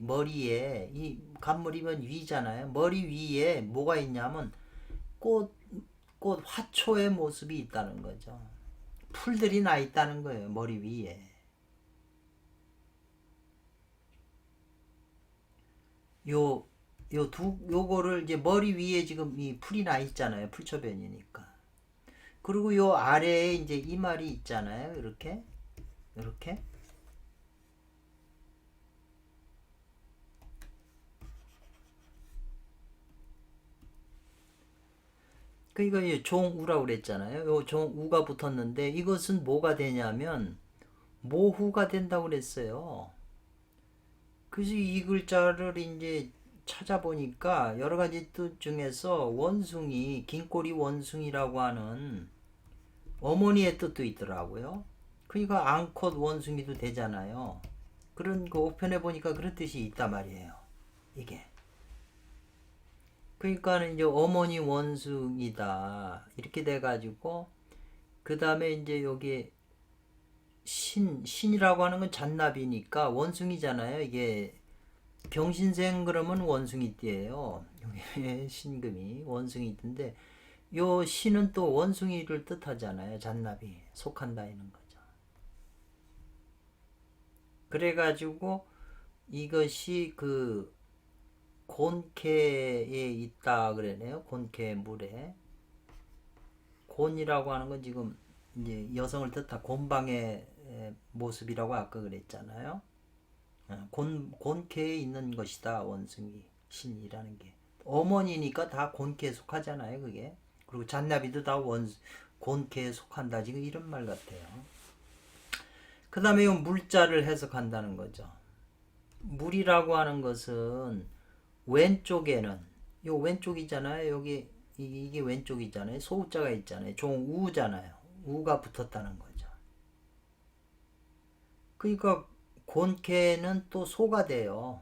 [SPEAKER 1] 이 간물이면 위잖아요. 머리 위에 뭐가 있냐면 꽃 화초의 모습이 있다는 거죠. 풀들이 나 있다는 거예요. 머리 위에. 요거를 이제 머리 위에 지금 이 풀이 나 있잖아요. 풀초변이니까. 그리고 요 아래에 이제 이말이 있잖아요. 이렇게. 그러니까 이 종우라고 그랬잖아요. 요 종우가 붙었는데 이것은 뭐가 되냐면 모후가 된다고 그랬어요. 그래서 이 글자를 이제 찾아보니까 여러 가지 뜻 중에서 원숭이, 긴꼬리 원숭이라고 하는 어머니의 뜻도 있더라고요. 그러니까 앙컷 원숭이도 되잖아요. 그런 그 오편에 보니까 그런 뜻이 있단 말이에요. 이게. 그러니까는 이제 어머니 원숭이다. 이렇게 돼가지고 그 다음에 이제 여기 신이라고 하는 건 잔나비니까 원숭이잖아요. 이게 병신생 그러면 원숭이띠예요. 여기 신금이 원숭이띠인데 요 신은 또 원숭이를 뜻하잖아요. 잔나비 속한다 이는 거죠. 그래가지고 이것이 그 곤캐에 있다 그러네요. 곤캐 물에 곤이라고 하는 건 지금 이제 여성을 뜻한 곤방의 모습이라고 아까 그랬잖아요. 곤캐에 있는 것이다. 원숭이 신이라는 게 어머니니까 다 곤캐에 속하잖아요. 그게 그리고 잔나비도 다 곤캐에 속한다. 지금 이런 말 같아요. 그 다음에 이 물자를 해석한다는 거죠. 물이라고 하는 것은 왼쪽에는 요 왼쪽이잖아요. 여기 이게 왼쪽이잖아요. 소우자가 있잖아요. 종우잖아요. 우가 붙었다는 거죠. 그러니까 곤캐는 또 소가 돼요.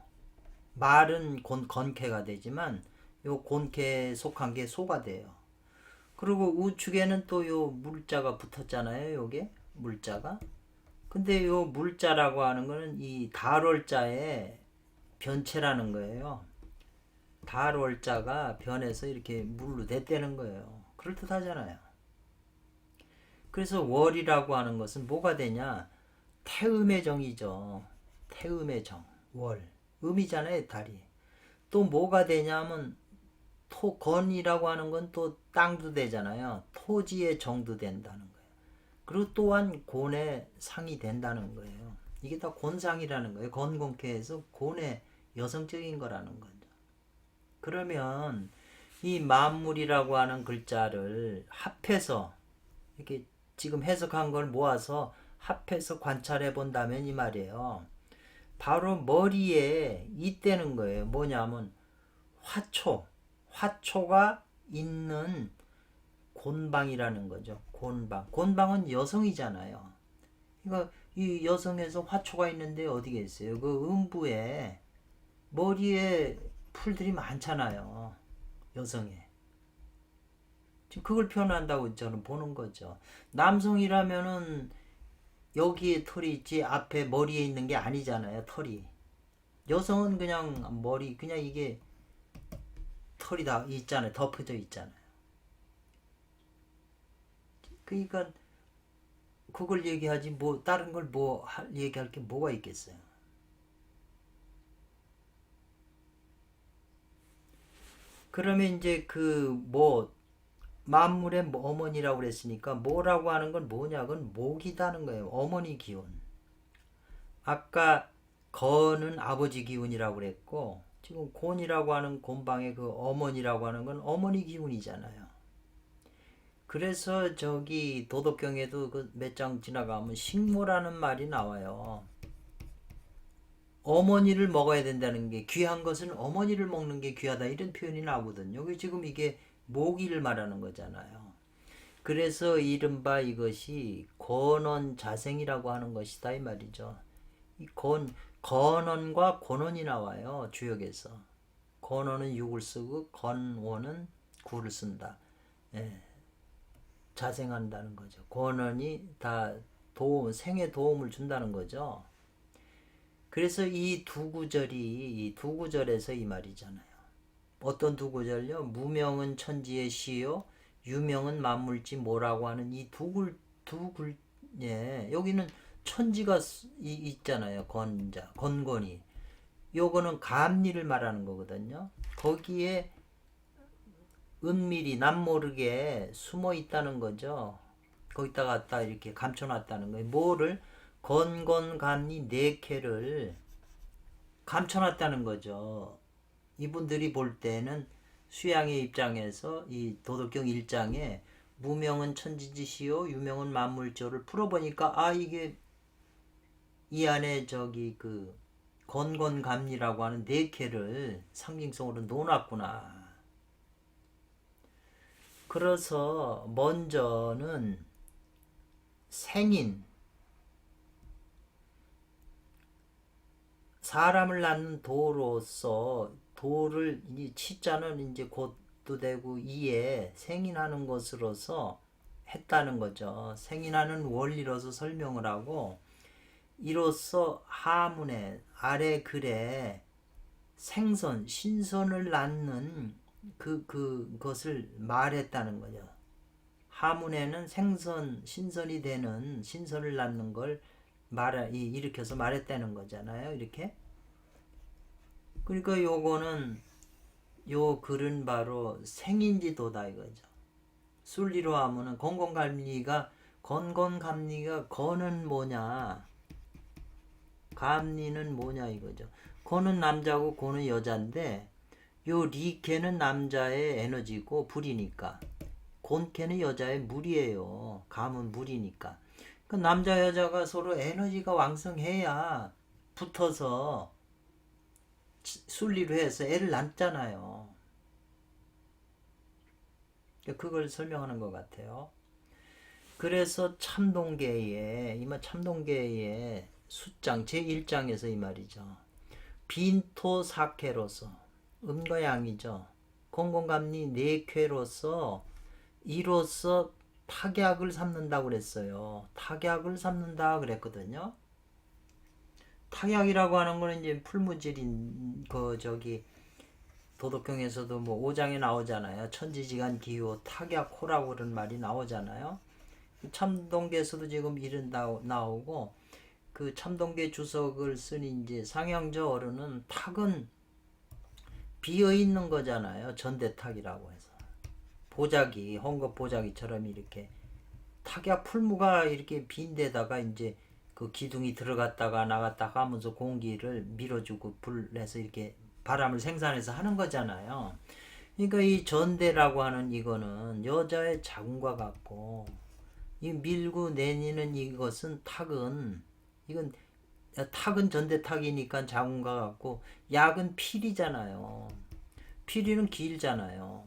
[SPEAKER 1] 말은 건캐가 되지만 요 곤캐에 속한 게 소가 돼요. 그리고 우측에는 또 요 물자가 붙었잖아요. 요게 물자가. 근데 요 물자라고 하는 거는 이 달월자의 변체라는 거예요. 달월자가 변해서 이렇게 물로 됐다는 거예요. 그럴듯하잖아요. 그래서 월이라고 하는 것은 뭐가 되냐? 태음의 정이죠. 태음의 정. 월. 음이잖아요, 달이. 또 뭐가 되냐면 건이라고 하는 건 또 땅도 되잖아요. 토지의 정도 된다는 거예요. 그리고 또한 곤의 상이 된다는 거예요. 이게 다 곤상이라는 거예요. 건곤캐에서 곤의 여성적인 거라는 거죠. 그러면 이 만물이라고 하는 글자를 합해서 이렇게 지금 해석한 걸 모아서 합해서 관찰해 본다면 이 말이에요. 바로 머리에 있다는 거예요. 뭐냐면 화초가 있는 곤방이라는 거죠. 곤방은 여성이잖아요. 그러니까 이 여성에서 화초가 있는데 어디겠어요? 그 음부에 머리에 풀들이 많잖아요. 여성에. 지금 그걸 표현한다고 저는 보는 거죠. 남성이라면은 여기에 털이 있지 앞에 머리에 있는 게 아니잖아요. 털이. 여성은 그냥 머리 그냥 이게 털이 다 있잖아요. 덮어져 있잖아요. 그러니까 그걸 얘기하지 뭐 다른 걸 뭐 얘기할 게 뭐가 있겠어요. 그러면 이제 그 뭐 만물의 어머니라고 그랬으니까 뭐라고 하는 건 뭐냐? 그건 목이다는 거예요. 어머니 기운. 아까 거는 아버지 기운이라고 그랬고 지금 곤이라고 하는 곤방의 그 어머니라고 하는 건 어머니 기운이잖아요. 그래서 저기 도덕경에도 그 몇 장 지나가면 식모라는 말이 나와요. 어머니를 먹어야 된다는 게 귀한 것은 어머니를 먹는 게 귀하다 이런 표현이 나오거든요. 여기 지금 이게 모기를 말하는 거잖아요. 그래서 이른바 이것이 권원자생이라고 하는 것이다 이 말이죠. 이 건원과 권원이 나와요. 주역에서. 건원은 육을 쓰고 건원은 구를 쓴다. 예, 자생한다는 거죠. 권원이 다 생에 도움을 준다는 거죠. 그래서 이 두 구절이 이 두 구절에서 이 말이잖아요. 어떤 두 구절요? 무명은 천지의 시요 유명은 만물지 뭐라고 하는 이 예, 여기는 천지가 있잖아요. 건건이. 요거는 감리를 말하는 거거든요. 거기에 은밀히 남모르게 숨어 있다는 거죠. 거기다 갖다 이렇게 감춰놨다는 거예요. 뭐를? 건건감리 네 개를 감춰놨다는 거죠. 이분들이 볼 때는 수양의 입장에서 이 도덕경 1장에 무명은 천지지시요 유명은 만물조를 풀어보니까 아 이게 이 안에 저기 그 건건감리라고 하는 네 개를 상징성으로 놓았구나. 그래서 먼저는 생인 사람을 낳는 도로서 도를 이 치자는 이제 곧도 되고 이에 생인하는 것으로서 했다는 거죠. 생인하는 원리로서 설명을 하고 이로써 하문에 아래 글에 생선 신선을 낳는 그것을 말했다는 거죠. 하문에는 생선 신선이 되는 신선을 낳는 걸 일으켜서 말했다는 거잖아요. 이렇게. 그러니까 요거는 요 글은 바로 생인지도다 이거죠. 순리로 하면은 건건감리가 건은 뭐냐? 감리는 뭐냐 이거죠. 건은 남자고 고는 여자인데 요 리케는 남자의 에너지고 불이니까 곤케는 여자의 물이에요. 감은 물이니까. 그 남자 여자가 서로 에너지가 왕성해야 붙어서 순리로 해서 애를 낳잖아요. 그걸 설명하는 것 같아요. 그래서 참동계의 이마 참동계의 수장 제1장에서 이 말이죠. 빈토 사케로서 음과 양이죠. 공공감리 네쾌로서 이로써 탁약을 삼는다고 그랬어요. 탁약을 삼는다 그랬거든요. 탁약이라고 하는 거는 이제 풀무질인 그 저기 도덕경에서도 뭐 5장에 나오잖아요. 천지지간 기호 탁약호라고 그런 말이 나오잖아요. 참동계에서도 지금 이런 나오고 그 참동계 주석을 쓴 이제 상영저 어른은 탁은 비어 있는 거잖아요. 전대탁이라고 해서 보자기 헝겊 보자기처럼 이렇게 탁약 풀무가 이렇게 빈 데다가 이제 그 기둥이 들어갔다가 나갔다가 하면서 공기를 밀어주고 불해서 이렇게 바람을 생산해서 하는 거잖아요. 그러니까 이 전대라고 하는 이거는 여자의 자궁과 같고 이 밀고 내리는 이것은 이건 탁은 전대탁이니까 자궁과 같고 약은 필이잖아요. 필이는 길잖아요.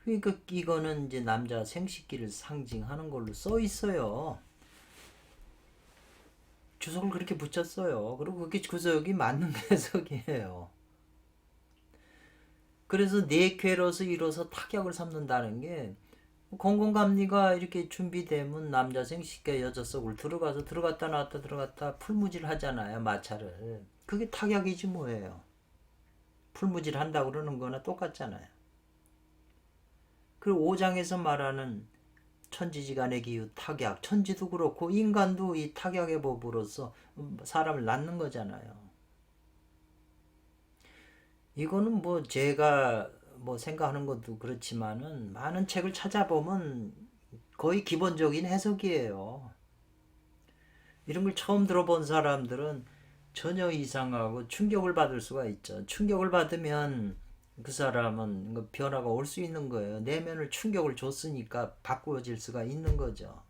[SPEAKER 1] 그러니까 이거는 이제 남자 생식기를 상징하는 걸로 써 있어요. 주석을 그렇게 붙였어요. 그리고 그게 주석이 맞는 해석이에요. 그래서 네쾌로서 이뤄서 타격을 삼는다는 게 건강감리가 이렇게 준비되면 남자 생식기가 여자 속을 들어갔다 나왔다 풀무질 하잖아요. 마찰을. 그게 타격이지 뭐예요. 풀무질 한다고 그러는 거나 똑같잖아요. 그리고 5장에서 말하는 천지지간의 기후 탁약 천지도 그렇고 인간도 이 탁약의 법으로서 사람을 낳는 거잖아요. 이거는 뭐 제가 뭐 생각하는 것도 그렇지만은 많은 책을 찾아보면 거의 기본적인 해석이에요. 이런 걸 처음 들어본 사람들은 전혀 이상하고 충격을 받을 수가 있죠. 충격을 받으면 그 사람은 그 변화가 올 수 있는 거예요. 내면을 충격을 줬으니까 바꾸어질 수가 있는 거죠.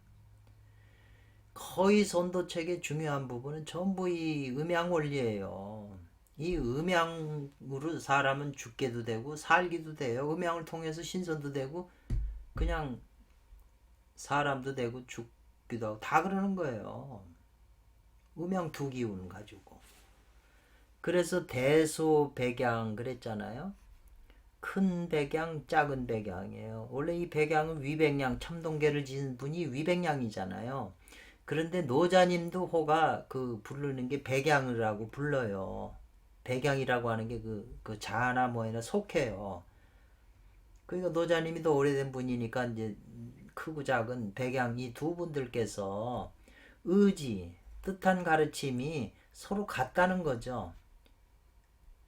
[SPEAKER 1] 거의 선도책의 중요한 부분은 전부 이 음양 원리예요. 이 음양으로 사람은 죽게도 되고 살기도 돼요. 음양을 통해서 신선도 되고 그냥 사람도 되고 죽기도 하고 다 그러는 거예요. 음양 두 기운 가지고. 그래서 대소백양 그랬잖아요. 큰 백양, 작은 백양이에요. 원래 이 백양은 위백양, 참동계를 지은 분이 위백양이잖아요. 그런데 노자님도 호가 그 부르는 게 백양이라고 불러요. 백양이라고 하는 게 그 자나 뭐에나 속해요. 그러니까 노자님이 더 오래된 분이니까 이제 크고 작은 백양 이 두 분들께서 의지, 뜻한 가르침이 서로 같다는 거죠.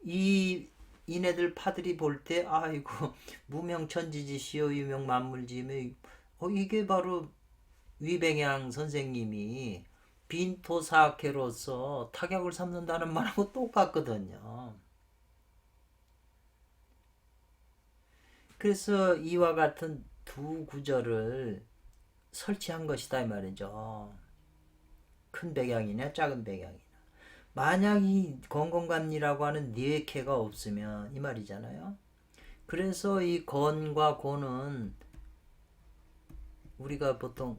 [SPEAKER 1] 이 이네들 파들이 볼 때 아이고 무명천지지시여 유명만물지며 이게 바로 위뱅양 선생님이 빈토사학회로서 타격을 삼는다는 말하고 똑같거든요. 그래서 이와 같은 두 구절을 설치한 것이다 이 말이죠. 큰 백양이냐 작은 백양이냐. 만약 이 건건감리라고 하는 뇌캐가 없으면 이 말이잖아요. 그래서 이 건과 고는 우리가 보통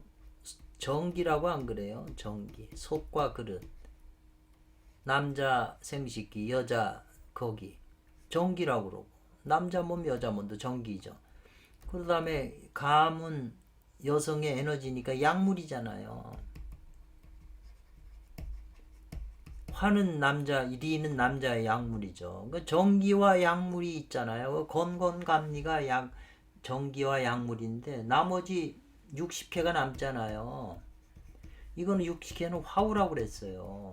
[SPEAKER 1] 정기라고 안 그래요? 정기. 속과 그릇. 남자 생식기, 여자 거기. 정기라고 그러고. 남자 몸, 여자 몸도 정기죠. 그 다음에 감은 여성의 에너지니까 약물이잖아요. 화는 남자, 리는 남자의 약물이죠. 그 정기와 약물이 있잖아요. 건건감리가 정기와 약물인데 나머지 60회가 남잖아요. 이거는 60회는 화우라고 그랬어요.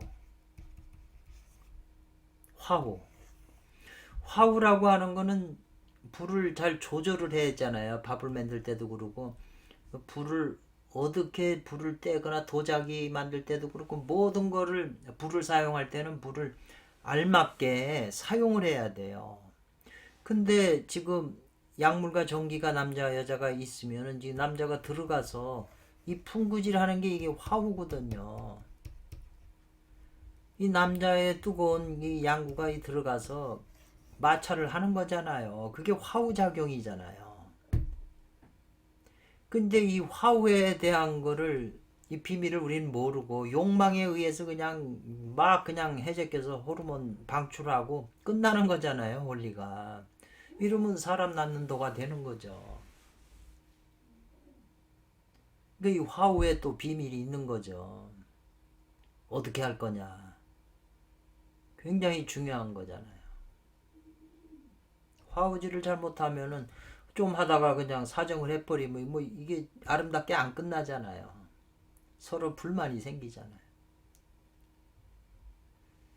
[SPEAKER 1] 화우. 화우라고 하는 거는 불을 잘 조절을 해야 했잖아요. 밥을 만들 때도 그러고 불을 어떻게 불을 떼거나 도자기 만들 때도 그렇고 모든 거를 불을 사용할 때는 불을 알맞게 사용을 해야 돼요. 근데 지금 약물과 전기가 남자 여자가 있으면은 지금 남자가 들어가서 이 풍구질 하는 게 이게 화우거든요. 이 남자의 뜨거운 이 양구가 들어가서 마찰을 하는 거잖아요. 그게 화우 작용이잖아요. 근데 이 화우에 대한 거를 이 비밀을 우리는 모르고 욕망에 의해서 그냥 막 그냥 해제껴서 호르몬 방출하고 끝나는 거잖아요. 원리가. 이러면 사람 낳는 도가 되는 거죠. 그러니까 이 화우에 또 비밀이 있는 거죠. 어떻게 할 거냐. 굉장히 중요한 거잖아요. 화우질을 잘못하면은 좀 하다가 그냥 사정을 해버리면 뭐 이게 아름답게 안 끝나잖아요. 서로 불만이 생기잖아요.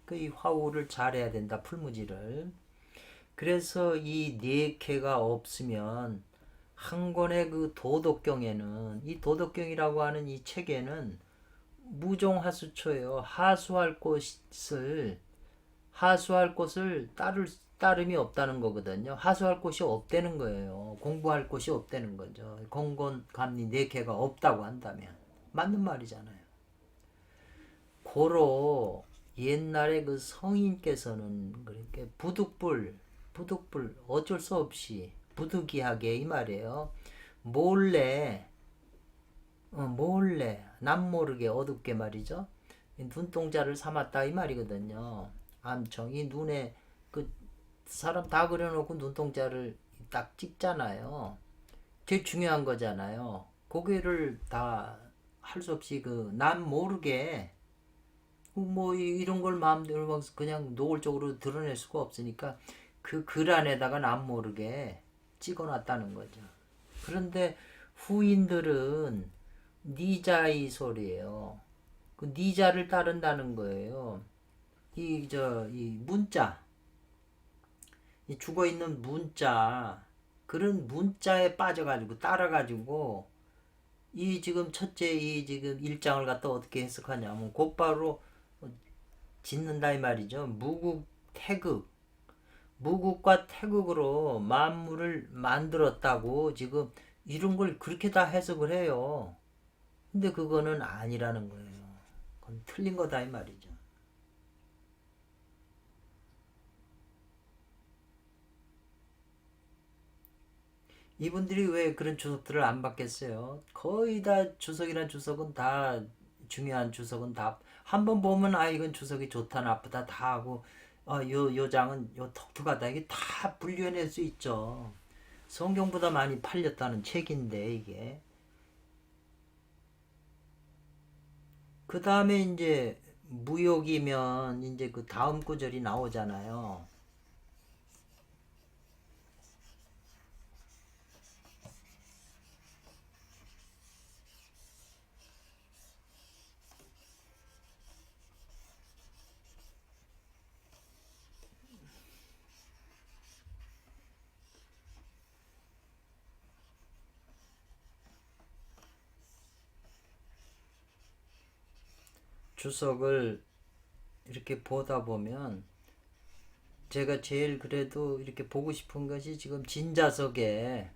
[SPEAKER 1] 그 이 화우를 잘해야 된다. 풀무지를. 그래서 이 네 개가 없으면 한 권의 그 도덕경에는 이 도덕경이라고 하는 이 책에는 무종하수초예요. 하수할 곳을 따름이 없다는 거거든요. 하수할 곳이 없다는 거예요. 공부할 곳이 없다는 거죠. 건곤감리 네 개가 없다고 한다면 맞는 말이잖아요. 고로 옛날에 그 성인께서는 그렇게 부득불 어쩔 수 없이 부득이하게 이 말이에요. 몰래 남 모르게 어둡게 말이죠. 눈동자를 삼았다 이 말이거든요. 암청 이 눈에 그 사람 다 그려놓고 눈동자를 딱 찍잖아요. 제일 중요한 거잖아요. 고개를 다 할 수 없이 그 남 모르게 뭐 이런 걸 마음대로 그냥 노골적으로 드러낼 수가 없으니까 그 글 안에다가 남 모르게 찍어놨다는 거죠. 그런데 후인들은 니자이 소리예요. 그 니자를 따른다는 거예요. 이 문자, 이 죽어 있는 문자, 그런 문자에 빠져가지고 따라가지고 이 지금 첫째 이 지금 일장을 갖다 어떻게 해석하냐면 곧바로 짓는다 이 말이죠. 무국 태극, 무국과 태극으로 만물을 만들었다고 지금 이런 걸 그렇게 다 해석을 해요. 근데 그거는 아니라는 거예요. 그건 틀린 거다 이 말이죠. 이분들이 왜 그런 주석들을 안 받겠어요? 거의 다 주석이란 주석은 다 중요한 주석은 다 한 번 보면 아 이건 주석이 좋다 나쁘다 다 하고 요 장은 요 독특하다 이게 다 분류해낼 수 있죠. 성경보다 많이 팔렸다는 책인데 이게 그 다음에 이제 무욕이면 이제 그 다음 구절이 나오잖아요. 주석을 이렇게 보다 보면 제가 제일 그래도 이렇게 보고 싶은 것이 지금 진자석의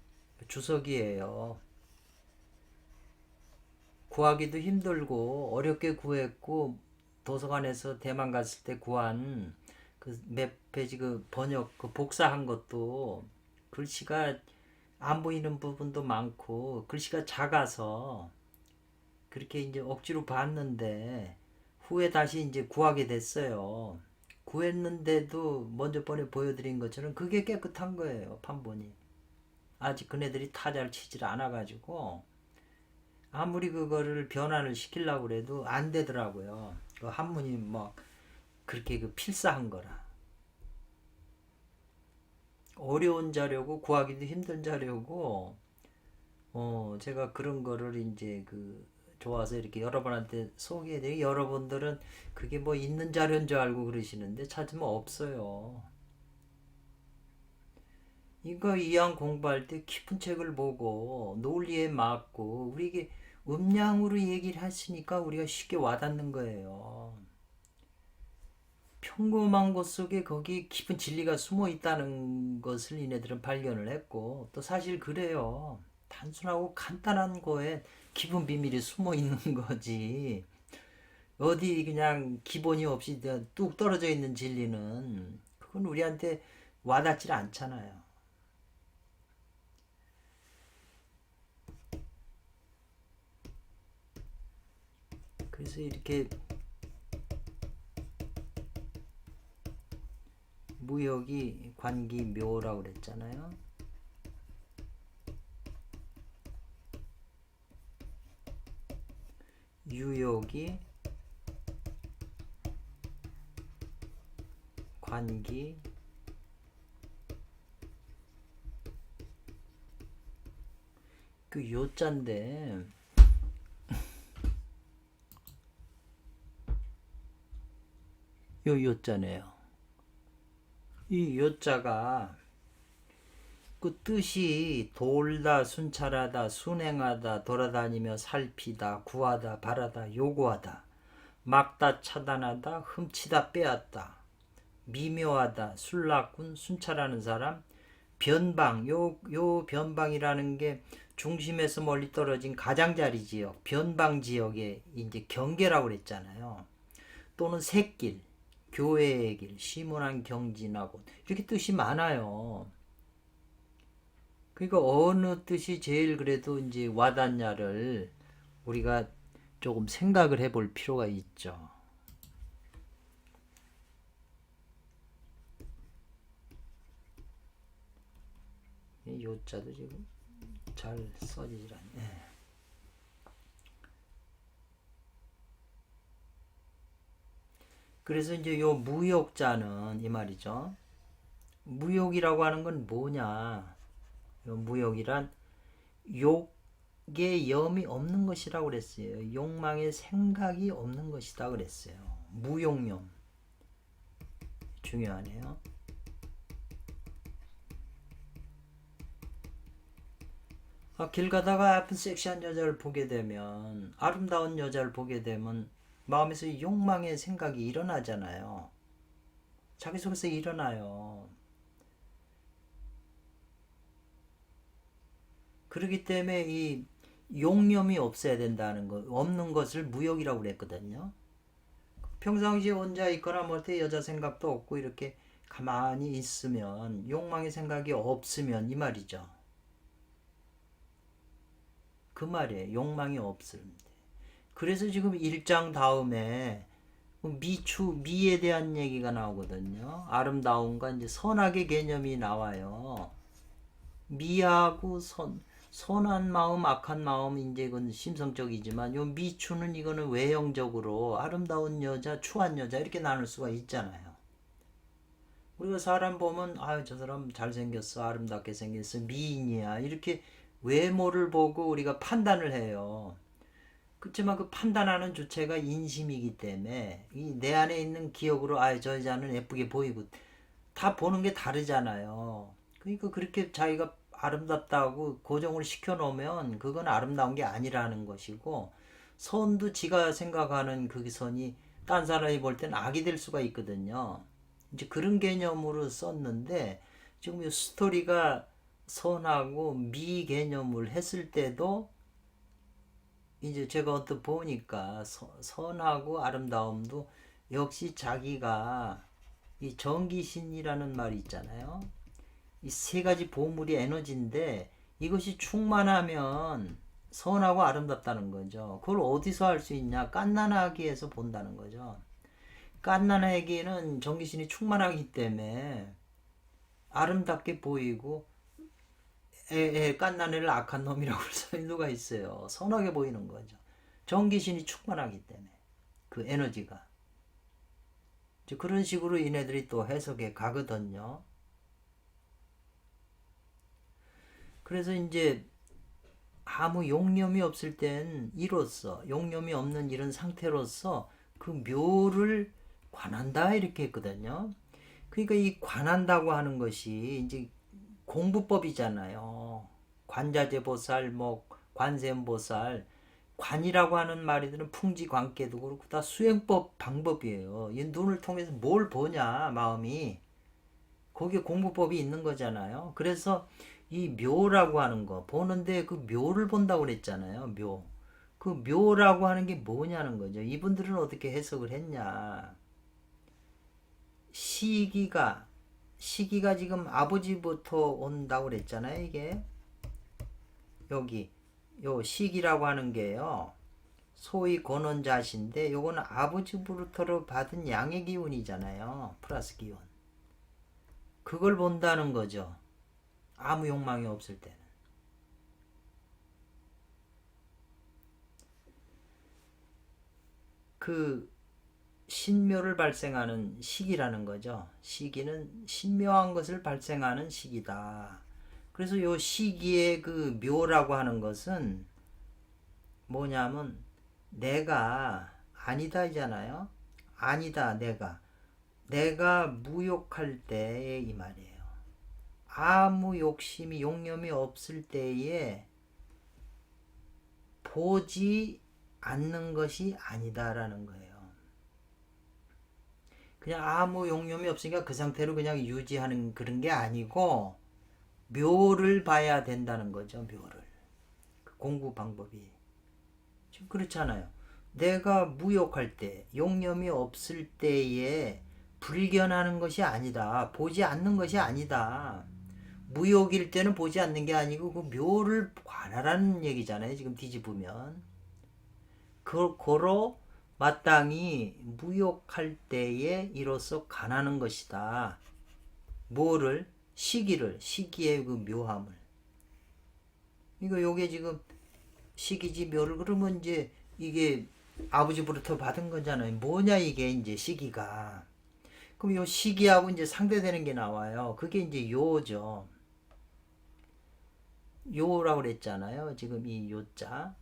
[SPEAKER 1] 주석이에요. 구하기도 힘들고 어렵게 구했고 도서관에서 대만 갔을 때 구한 그 몇 페이지 그 번역 그 복사한 것도 글씨가 안 보이는 부분도 많고 글씨가 작아서 그렇게 이제 억지로 봤는데 후에 다시 이제 구하게 됐어요. 구했는데도 먼저 번에 보여드린 것처럼 그게 깨끗한 거예요. 판본이. 아직 그네들이 타자를 치질 않아가지고 아무리 그거를 변환을 시키려고 그래도 안 되더라고요. 그 한문이 막 그렇게 그 필사한 거라. 어려운 자료고 구하기도 힘든 자료고 제가 그런 거를 이제 그 좋아서 이렇게 여러분한테 소개해드리고 여러분들은 그게 뭐 있는 자료인 줄 알고 그러시는데 찾으면 없어요. 이거 이왕 공부할 때 깊은 책을 보고 논리에 맞고 우리 이게 음량으로 얘기를 했으니까 우리가 쉽게 와닿는 거예요. 평범한 것 속에 거기 깊은 진리가 숨어 있다는 것을 이네들은 발견을 했고 또 사실 그래요. 단순하고 간단한 거에 깊은 비밀이 숨어 있는 거지. 어디 그냥 기본이 없이 뚝 떨어져 있는 진리는 그건 우리한테 와닿질 않잖아요. 그래서 이렇게 무역이 관기묘라고 그랬잖아요. 유역이 관기 그 요자인데 요 요자네요. 이 요자가 그 뜻이 돌다, 순찰하다, 순행하다, 돌아다니며 살피다, 구하다, 바라다, 요구하다, 막다, 차단하다, 훔치다, 빼앗다, 미묘하다, 술락군, 순찰하는 사람, 변방, 요 변방이라는 게 중심에서 멀리 떨어진 가장자리 지역, 변방 지역의 이제 경계라고 그랬잖아요. 또는 샛길, 교회의 길, 시문안 경진하고 이렇게 뜻이 많아요. 그러니까 어느 뜻이 제일 그래도 이제 와닿냐를 우리가 조금 생각을 해볼 필요가 있죠. 이 요자도 지금 잘 써지질 않네. 그래서 이제 요 무역자는 이 말이죠. 무역이라고 하는 건 뭐냐? 요 무역이란 욕의 염이 없는 것이라고 그랬어요. 욕망의 생각이 없는 것이다 그랬어요. 무욕념 중요하네요. 길 가다가 예쁜 섹시한 여자를 보게 되면, 아름다운 여자를 보게 되면 마음에서 욕망의 생각이 일어나잖아요. 자기 속에서 일어나요. 그렇기 때문에 이 욕념이 없어야 된다는 거, 없는 것을 무욕이라고 그랬거든요. 평상시에 혼자 있거나 뭐 때 여자 생각도 없고 이렇게 가만히 있으면 욕망의 생각이 없으면 이 말이죠. 그 말이에요. 욕망이 없습니다. 그래서 지금 1장 다음에 미에 대한 얘기가 나오거든요. 아름다움과 이제 선악의 개념이 나와요. 미하고 선한 마음, 악한 마음, 이제 이건 심성적이지만, 요 미추는 이거는 외형적으로 아름다운 여자, 추한 여자, 이렇게 나눌 수가 있잖아요. 우리가 사람 보면, 아, 저 사람 잘생겼어, 아름답게 생겼어, 미인이야. 이렇게 외모를 보고 우리가 판단을 해요. 그렇지만 그 판단하는 주체가 인심이기 때문에, 이 내 안에 있는 기억으로, 아, 저 여자는 예쁘게 보이고, 다 보는 게 다르잖아요. 그러니까 그렇게 자기가 아름답다고 고정을 시켜 놓으면 그건 아름다운 게 아니라는 것이고, 선도 지가 생각하는 그 선이 딴 사람이 볼 땐 악이 될 수가 있거든요. 이제 그런 개념으로 썼는데, 지금 이 스토리가 선하고 미 개념을 했을 때도 이제 제가 어떤 보니까 선하고 아름다움도 역시 자기가 이 정기신이라는 말이 있잖아요. 이 세 가지 보물이 에너지인데 이것이 충만하면 선하고 아름답다는 거죠. 그걸 어디서 할 수 있냐? 갓난아기에서 본다는 거죠. 갓난아기는 정기신이 충만하기 때문에 아름답게 보이고 갓난애를 악한 놈이라고 할 수가 있어요. 선하게 보이는 거죠. 정기신이 충만하기 때문에 그 에너지가 그런 식으로 얘네들이 또 해석해 가거든요. 그래서 이제 아무 용념이 없을 땐 이로써 용념이 없는 이런 상태로서 그 묘를 관한다 이렇게 했거든요. 그러니까 이 관한다고 하는 것이 이제 공부법이잖아요. 관자재보살, 뭐 관세음보살, 관이라고 하는 말이들은 풍지관계도 그렇고 다 수행법 방법이에요. 이 눈을 통해서 뭘 보냐 마음이 거기에 공부법이 있는 거잖아요. 그래서 이 묘라고 하는 거 보는데 그 묘를 본다고 그랬잖아요. 묘. 그 묘라고 하는 게 뭐냐는 거죠. 이분들은 어떻게 해석을 했냐. 시기가 지금 아버지부터 온다고 그랬잖아요. 이게 여기 요 시기라고 하는 게요. 소위 권원자신데 요거는 아버지부터 받은 양의 기운이잖아요. 플러스 기운. 그걸 본다는 거죠. 아무 욕망이 없을 때는. 그 신묘를 발생하는 시기라는 거죠. 시기는 신묘한 것을 발생하는 시기다. 그래서 요 시기의 그 묘라고 하는 것은 뭐냐면 내가 아니다이잖아요. 아니다 내가 무욕할 때에 이 말이에요. 아무 욕심이 용념이 없을 때에 보지 않는 것이 아니다라는 거예요. 그냥 아무 용념이 없으니까 그 상태로 그냥 유지하는 그런 게 아니고 묘를 봐야 된다는 거죠. 묘를. 그 공부 방법이. 지금 그렇잖아요. 내가 무욕할 때, 용념이 없을 때에 불견하는 것이 아니다. 보지 않는 것이 아니다. 무욕일 때는 보지 않는 게 아니고 그 묘를 관하라는 얘기잖아요. 지금 뒤집으면. 고로 마땅히 무욕할 때에 이로써 관하는 것이다. 뭐를? 시기의 그 묘함을. 이거 요게 지금 시기지 묘를 그러면 이제 이게 아버지부터 받은 거잖아요. 뭐냐 이게 이제 시기가. 그럼 요 시기하고 이제 상대되는 게 나와요. 그게 이제 요죠. 요라고 그랬잖아요. 지금 이 요자.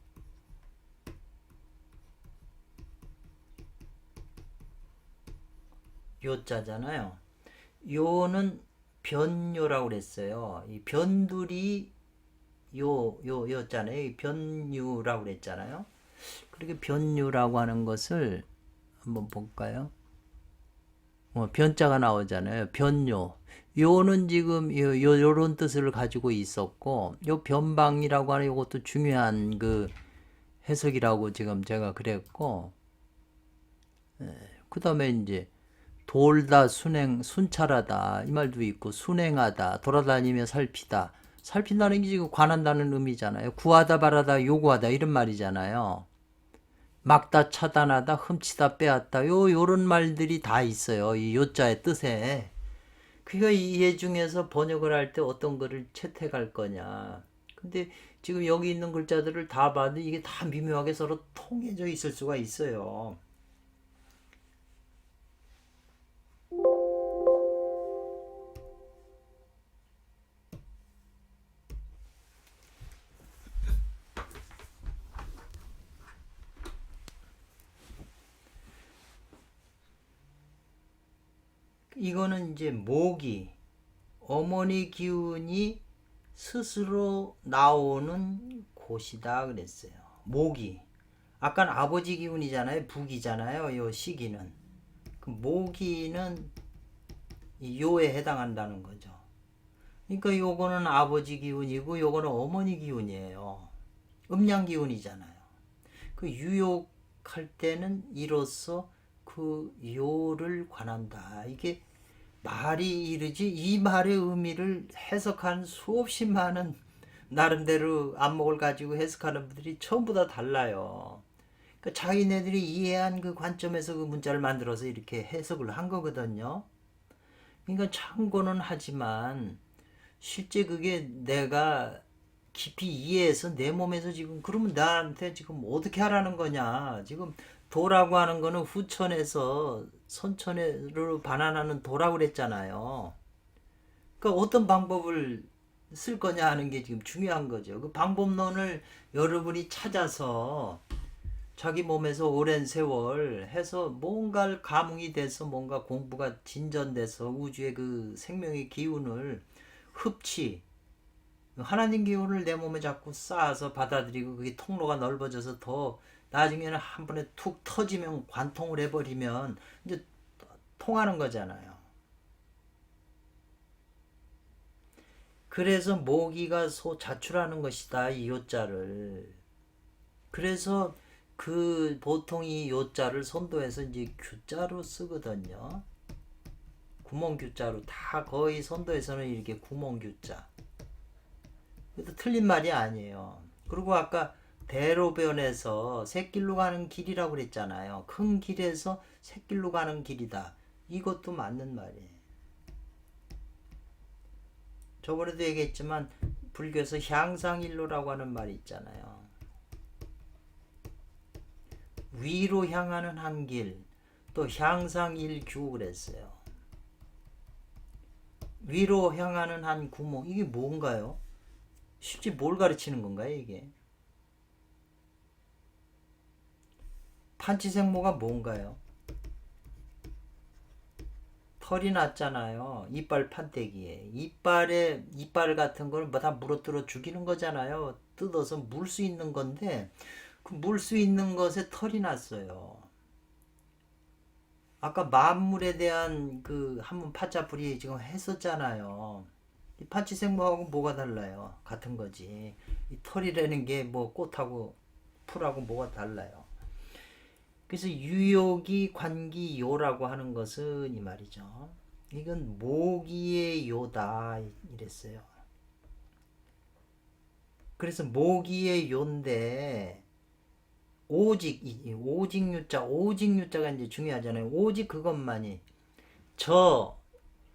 [SPEAKER 1] 요자잖아요. 요는 변요라고 그랬어요. 이 변두리 요였잖아요. 변유라고 그랬잖아요. 그렇게 변유라고 하는 것을 한번 볼까요? 변자가 나오잖아요. 변요. 요는 지금 요런 뜻을 가지고 있었고, 요 변방이라고 하는 요것도 중요한 그 해석이라고 지금 제가 그랬고, 그 다음에 이제 돌다 순찰하다 이 말도 있고, 순행하다 돌아다니며 살피다. 살핀다는 게 지금 관한다는 의미잖아요. 구하다 바라다 요구하다 이런 말이잖아요. 막다 차단하다 훔치다 빼앗다 요런 말들이 다 있어요. 이 요자의 뜻에. 그러니까 이해 중에서 번역을 할 때 어떤 거를 채택할 거냐. 근데 지금 여기 있는 글자들을 다 봐도 이게 다 미묘하게 서로 통해져 있을 수가 있어요. 이거는 이제 모기, 어머니 기운이 스스로 나오는 곳이다 그랬어요. 모기. 아까 아버지 기운이잖아요. 북이잖아요. 요 시기는. 그 모기는 이 요에 해당한다는 거죠. 그러니까 요거는 아버지 기운이고 요거는 어머니 기운이에요. 음양 기운이잖아요. 그 유욕할 때는 이로써 그 요를 관한다. 이게 말이 이르지 이 말의 의미를 해석한 수없이 많은 나름대로 안목을 가지고 해석하는 분들이 전부 다 달라요. 그러니까 자기네들이 이해한 그 관점에서 그 문자를 만들어서 이렇게 해석을 한 거거든요. 그러니까 참고는 하지만 실제 그게 내가 깊이 이해해서 내 몸에서 지금 그러면 나한테 지금 어떻게 하라는 거냐. 지금 도라고 하는 거는 후천에서 선천으로 반환하는 도라고 그랬잖아요. 그러니까 어떤 방법을 쓸 거냐 하는 게 지금 중요한 거죠. 그 방법론을 여러분이 찾아서 자기 몸에서 오랜 세월 해서 뭔가 감흥이 돼서 뭔가 공부가 진전돼서 우주의 그 생명의 기운을 흡치 하나님 기운을 내 몸에 자꾸 쌓아서 받아들이고 그게 통로가 넓어져서 더 나중에는 한 번에 툭 터지면 관통을 해버리면 이제 통하는 거잖아요. 그래서 모기가 소 자출하는 것이다 이 요자를. 그래서 그 보통 이 요자를 선도해서 이제 규자로 쓰거든요. 구멍규자로 다 거의 선도에서는 이렇게 구멍규자. 그래도 틀린 말이 아니에요. 그리고 아까 대로변에서 샛길로 가는 길이라고 그랬잖아요. 큰 길에서 샛길로 가는 길이다. 이것도 맞는 말이에요. 저번에도 얘기했지만 불교에서 향상일로라고 하는 말이 있잖아요. 위로 향하는 한 길, 또 향상일규 그랬어요. 위로 향하는 한 구멍, 이게 뭔가요? 실제 뭘 가르치는 건가요, 이게? 판치생모가 뭔가요? 털이 났잖아요. 이빨 판때기에. 이빨 같은 걸 뭐 다 물어뜯어 죽이는 거잖아요. 뜯어서 물 수 있는 건데, 그 물 수 있는 것에 털이 났어요. 아까 만물에 대한 그 한번 파자풀이 지금 했었잖아요. 이 판치생모하고 뭐가 달라요? 같은 거지. 이 털이라는 게 뭐 꽃하고 풀하고 뭐가 달라요? 그래서 유욕이 관기요라고 하는 것은 이 말이죠. 이건 모기의 요다 이랬어요. 그래서 모기의 요인데 오직 유자가 이제 중요하잖아요. 오직 그것만이 저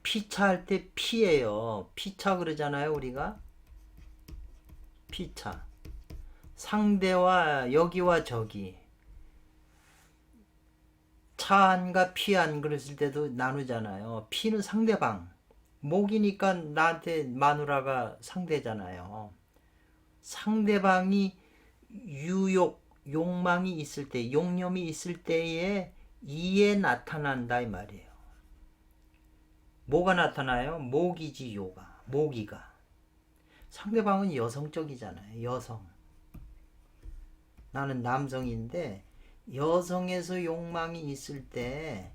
[SPEAKER 1] 피차할 때 피예요. 피차 그러잖아요, 우리가. 피차. 상대와 여기와 저기. 차안과 피안 그랬을 때도 나누잖아요. 피는 상대방. 목이니까 나한테 마누라가 상대잖아요. 상대방이 욕망이 있을 때, 욕념이 있을 때에 이에 나타난다 이 말이에요. 뭐가 나타나요? 모기지 요가. 모기가. 상대방은 여성적이잖아요. 여성. 나는 남성인데 여성에서 욕망이 있을 때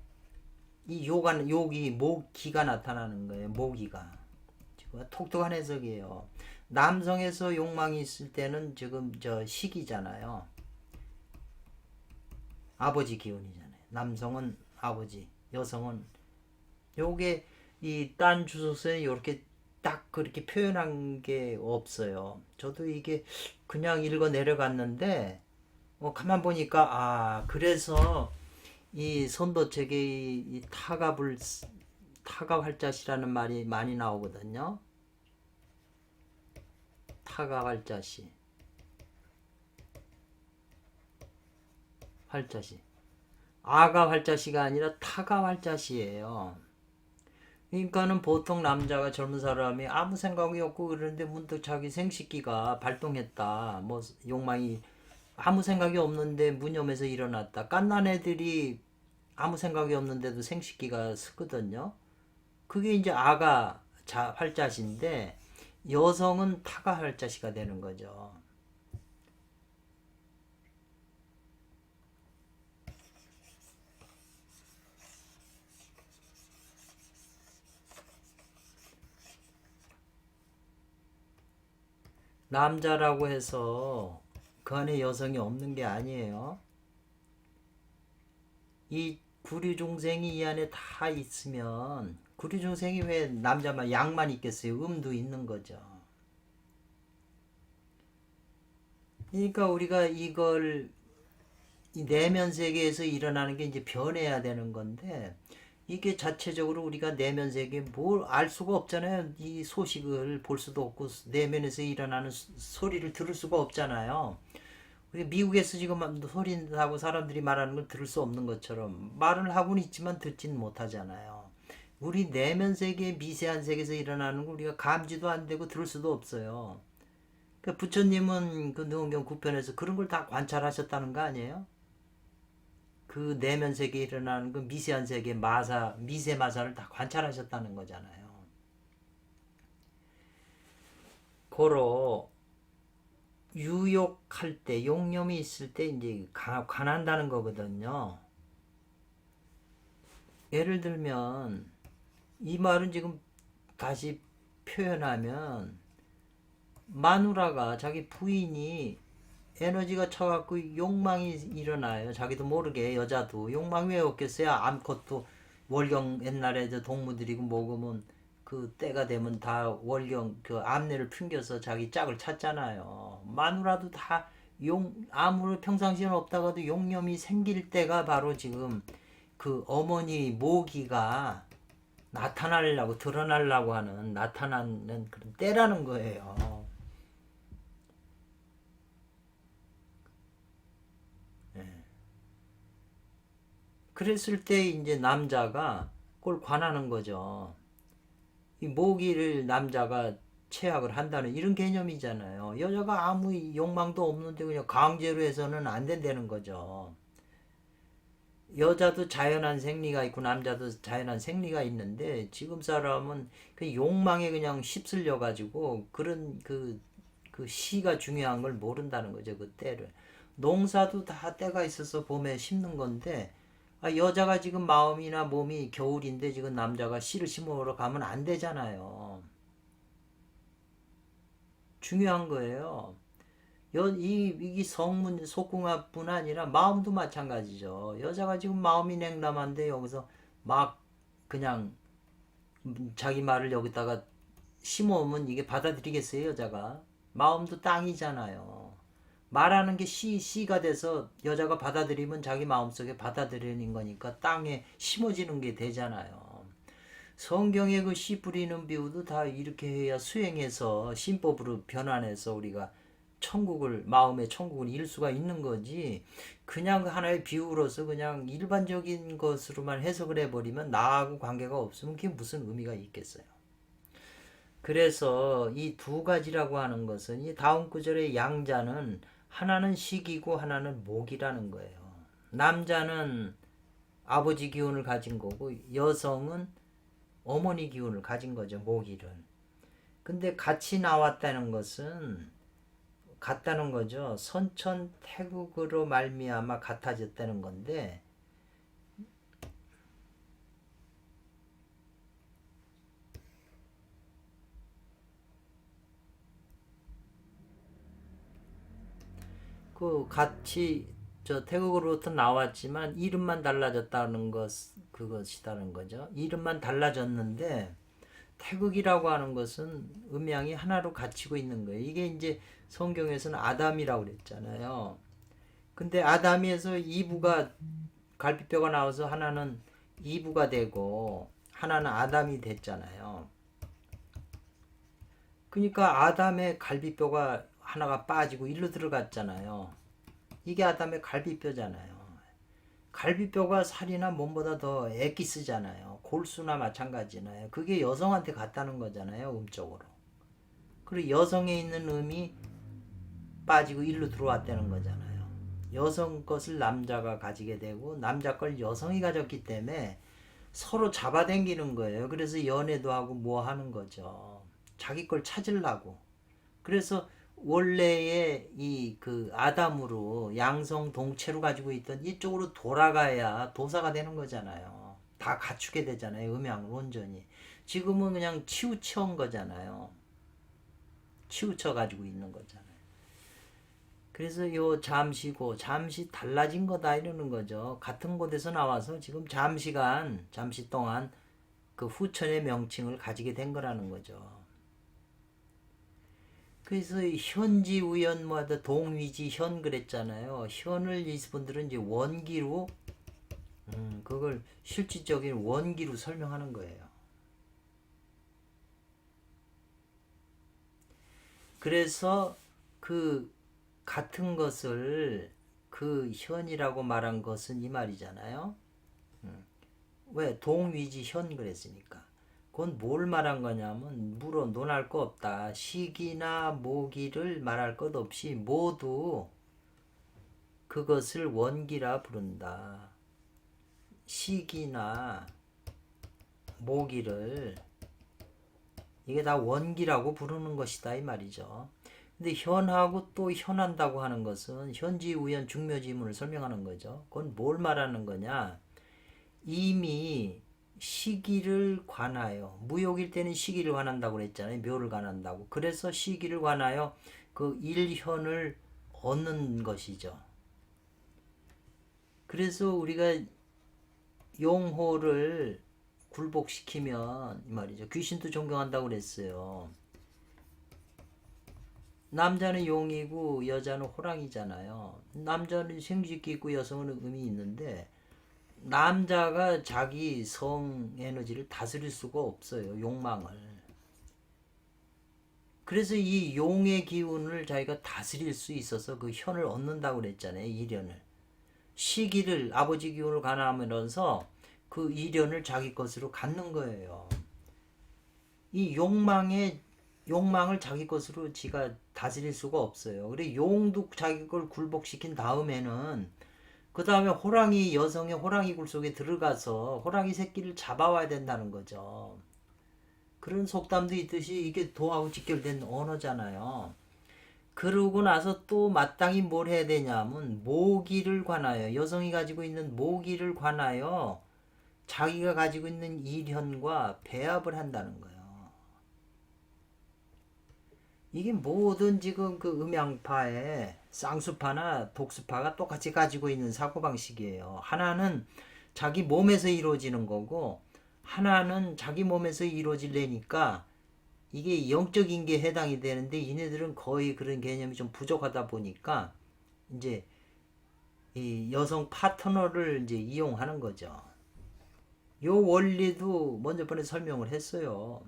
[SPEAKER 1] 이 욕이 모기가 나타나는 거예요. 모기가. 지금 독특한 해석이에요. 남성에서 욕망이 있을 때는 지금 저 식이잖아요. 아버지 기운이잖아요. 남성은 아버지, 여성은 요게 이 딴 주소서에 이렇게 딱 그렇게 표현한 게 없어요. 저도 이게 그냥 읽어 내려갔는데 가만 보니까 그래서 이 선도책에 이 타갑할자시라는 말이 많이 나오거든요. 타갑할자시, 활자시. 아갑할자시가 아니라 타갑할자시예요. 그러니까는 보통 남자가 젊은 사람이 아무 생각이 없고 그러는데 문득 자기 생식기가 발동했다. 뭐 욕망이 아무 생각이 없는데 무념에서 일어났다. 갓난 애들이 아무 생각이 없는데도 생식기가 쓰거든요. 그게 이제 아가 활자시인데 여성은 타가 활자시가 되는 거죠. 남자라고 해서 그 안에 여성이 없는 게 아니에요. 이 구류중생이 이 안에 다 있으면 구류중생이 왜 남자만 양만 있겠어요? 음도 있는 거죠. 그러니까 우리가 이걸 이 내면 세계에서 일어나는 게 이제 변해야 되는 건데 이게 자체적으로 우리가 내면 세계에 뭘 알 수가 없잖아요. 이 소식을 볼 수도 없고 내면에서 일어나는 소리를 들을 수가 없잖아요. 우리 미국에서 지금 소리 나고 사람들이 말하는 걸 들을 수 없는 것처럼 말을 하고는 있지만 듣진 못하잖아요. 우리 내면 세계 미세한 세계에서 일어나는 거 우리가 감지도 안 되고 들을 수도 없어요. 그 부처님은 그 능엄경 9편에서 그런 걸 다 관찰하셨다는 거 아니에요? 그 내면 세계에 일어나는 그 미세한 세계 미세 마사를 다 관찰하셨다는 거잖아요. 고로 유욕할 때, 욕념이 있을 때 이제 관한다는 거거든요. 예를 들면 이 말은 지금 다시 표현하면 마누라가 자기 부인이 에너지가 쳐갖고 욕망이 일어나요. 자기도 모르게 여자도 욕망이 왜 없겠어요? 암컷도 월경 옛날에 저 동무들이고 먹으면 그 때가 되면 다 월경 그 암내를 풍겨서 자기 짝을 찾잖아요. 마누라도 다 아무리 평상시에는 없다가도 욕념이 생길 때가 바로 지금 그 어머니 모기가 나타나려고 드러나려고 하는 나타나는 그런 때라는 거예요. 그랬을 때 이제 남자가 그걸 관하는 거죠. 이 모기를 남자가 체학을 한다는 이런 개념이잖아요. 여자가 아무 욕망도 없는데 그냥 강제로 해서는 안 된다는 거죠. 여자도 자연한 생리가 있고 남자도 자연한 생리가 있는데 지금 사람은 그 욕망에 그냥 휩쓸려 가지고 그런 그 시가 중요한 걸 모른다는 거죠. 그 때를. 농사도 다 때가 있어서 봄에 심는 건데 여자가 지금 마음이나 몸이 겨울인데 지금 남자가 씨를 심으러 가면 안 되잖아요. 중요한 거예요. 이 성문 속궁합뿐 아니라 마음도 마찬가지죠. 여자가 지금 마음이 냉담한데 여기서 막 그냥 자기 말을 여기다가 심어오면 이게 받아들이겠어요, 여자가? 마음도 땅이잖아요. 말하는 게 씨가 돼서 여자가 받아들이면 자기 마음속에 받아들이는 거니까 땅에 심어지는 게 되잖아요. 성경의 그 씨 뿌리는 비유도 다 이렇게 해야 수행해서 신법으로 변환해서 우리가 마음의 천국을 이룰 수가 있는 거지. 그냥 하나의 비유로서 그냥 일반적인 것으로만 해석을 해버리면 나하고 관계가 없으면 그게 무슨 의미가 있겠어요. 그래서 이 두 가지라고 하는 것은 이 다음 구절의 양자는 하나는 식이고 하나는 목이라는 거예요. 남자는 아버지 기운을 가진 거고 여성은 어머니 기운을 가진 거죠. 모기를. 근데 같이 나왔다는 것은 같다는 거죠. 선천태국으로 말미암아 같아졌다는 건데 그 같이 저 태국으로부터 나왔지만 이름만 달라졌다는 것 그것이다는 거죠. 이름만 달라졌는데 태국이라고 하는 것은 음양이 하나로 갇히고 있는 거예요. 이게 이제 성경에서는 아담이라고 그랬잖아요. 근데 아담에서 이브가 갈비뼈가 나와서 하나는 이브가 되고 하나는 아담이 됐잖아요. 그러니까 아담의 갈비뼈가 하나가 빠지고 일로 들어갔잖아요. 이게 아담의 갈비뼈잖아요. 갈비뼈가 살이나 몸보다 더 애기 쓰잖아요. 골수나 마찬가지나요. 그게 여성한테 갔다는 거잖아요. 음적으로. 그리고 여성에 있는 음이 빠지고 일로 들어왔다는 거잖아요. 여성 것을 남자가 가지게 되고 남자 걸 여성이 가졌기 때문에 서로 잡아당기는 거예요. 그래서 연애도 하고 뭐 하는 거죠. 자기 걸 찾으려고. 그래서 원래의 이 그 아담으로 양성 동체로 가지고 있던 이쪽으로 돌아가야 도사가 되는 거잖아요. 다 갖추게 되잖아요. 음양을 온전히. 지금은 그냥 치우쳐온 거잖아요. 치우쳐 가지고 있는 거잖아요. 그래서 요 잠시고 잠시 달라진 거다 이러는 거죠. 같은 곳에서 나와서 지금 잠시 동안 그 후천의 명칭을 가지게 된 거라는 거죠. 그래서 현지 우연마다 동위지 현 그랬잖아요. 현을 이분들은 이제 원기로 그걸 실질적인 원기로 설명하는 거예요. 그래서 그 같은 것을 그 현이라고 말한 것은 이 말이잖아요. 왜 동위지 현 그랬으니까. 그건 뭘 말한 거냐면 물어 논할 거 없다. 시기나 모기를 말할 것 없이 모두 그것을 원기라 부른다. 시기나 모기를 이게 다 원기라고 부르는 것이다 이 말이죠. 근데 현하고 또 현한다고 하는 것은 현지 우연 중묘지문을 설명하는 거죠. 그건 뭘 말하는 거냐? 이미 시기를 관하여 무욕일 때는 시기를 관한다고 그랬잖아요. 묘를 관한다고. 그래서 시기를 관하여 그 일현을 얻는 것이죠. 그래서 우리가 용호를 굴복시키면 이 말이죠. 귀신도 존경한다고 그랬어요. 남자는 용이고 여자는 호랑이잖아요. 남자는 생쥐끼 있고 여성은 음이 있는데 남자가 자기 성 에너지를 다스릴 수가 없어요. 욕망을. 그래서 이 용의 기운을 자기가 다스릴 수 있어서 그 현을 얻는다고 그랬잖아요. 이련을. 시기를 아버지 기운을 가나하면서 그 이련을 자기 것으로 갖는 거예요. 이 욕망을 자기 것으로 지가 다스릴 수가 없어요. 그래 용도 자기 걸 굴복시킨 다음에는 그 다음에 호랑이 여성의 호랑이 굴 속에 들어가서 호랑이 새끼를 잡아와야 된다는 거죠. 그런 속담도 있듯이 이게 도하고 직결된 언어잖아요. 그러고 나서 또 마땅히 뭘 해야 되냐면 모기를 관하여 여성이 가지고 있는 모기를 관하여 자기가 가지고 있는 일현과 배합을 한다는 거예요. 이게 모든 지금 그 음양파의 쌍수파나 독수파가 똑같이 가지고 있는 사고방식이에요. 하나는 자기 몸에서 이루어지는 거고 하나는 자기 몸에서 이루어지려니까 이게 영적인 게 해당이 되는데 얘네들은 거의 그런 개념이 좀 부족하다 보니까 이제 이 여성 파트너를 이제 이용하는 거죠. 요 원리도 먼저 번에 설명을 했어요.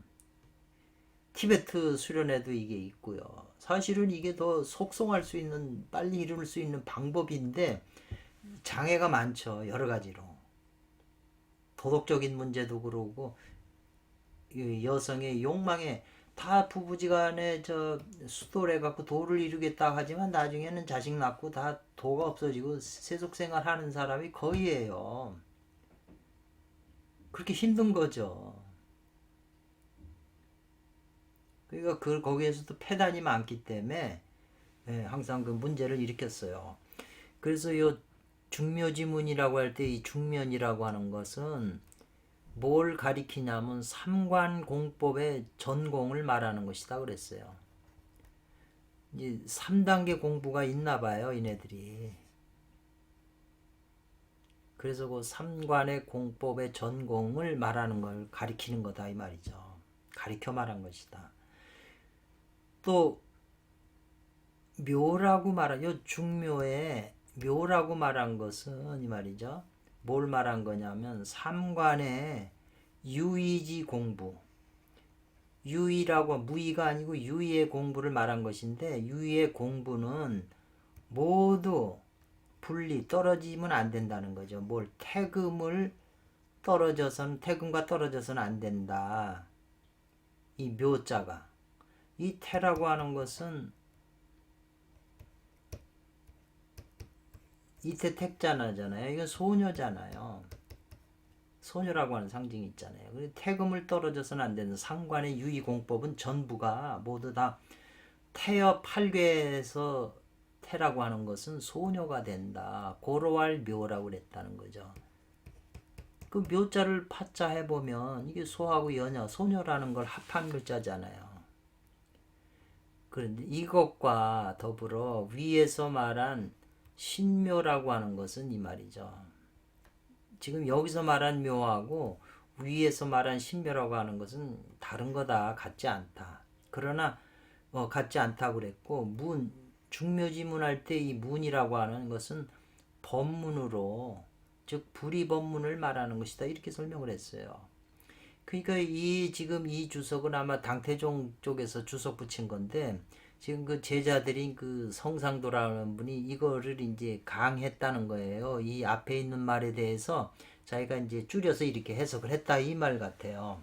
[SPEAKER 1] 티베트 수련회도 이게 있고요. 사실은 이게 더 속성할 수 있는 빨리 이룰 수 있는 방법인데 장애가 많죠. 여러 가지로. 도덕적인 문제도 그러고 여성의 욕망에 다 부부지간에 저 수도를 해갖고 도를 이루겠다 하지만 나중에는 자식 낳고 다 도가 없어지고 세속생활 하는 사람이 거의예요. 그렇게 힘든 거죠. 그러니까 거기에서도 폐단이 많기 때문에 항상 그 문제를 일으켰어요. 그래서 요 중묘지문이라고 할 때 이 중면이라고 하는 것은 뭘 가리키냐면 삼관공법의 전공을 말하는 것이다 그랬어요. 이제 3단계 공부가 있나 봐요, 이네들이. 그래서 그 삼관의 공법의 전공을 말하는 걸 가리키는 거다 이 말이죠. 가리켜 말한 것이다. 또 묘라고 말한 요 중묘에 묘라고 말한 것은 이 말이죠. 뭘 말한 거냐면 삼관의 유의지 공부. 유의라고 무의가 아니고 유의의 공부를 말한 것인데 유의의 공부는 모두 분리 떨어지면 안 된다는 거죠. 뭘 태금과 떨어져서는 안 된다. 이 묘자가 이 태라고 하는 것은 이태 택자나잖아요. 이건 소녀잖아요. 소녀라고 하는 상징이 있잖아요. 태금을 떨어져서는 안 되는 상관의 유의공법은 전부가 모두 다 태여 8괴에서 태라고 하는 것은 소녀가 된다. 고로할 묘라고 그랬다는 거죠. 그 묘자를 파자 해보면 이게 소하고 여녀, 소녀라는 걸 합한 글자잖아요. 그런데 이것과 더불어 위에서 말한 신묘라고 하는 것은 이 말이죠. 지금 여기서 말한 묘하고 위에서 말한 신묘라고 하는 것은 다른 거다. 같지 않다. 그러나 같지 않다고 그랬고 중묘지문 할 때 이 문이라고 하는 것은 법문으로 즉 불이법문을 말하는 것이다. 이렇게 설명을 했어요. 그러니까 지금 이 주석은 아마 당태종 쪽에서 주석 붙인 건데 지금 그 제자들인 그 성상도라는 분이 이거를 이제 강했다는 거예요. 이 앞에 있는 말에 대해서 자기가 이제 줄여서 이렇게 해석을 했다 이 말 같아요.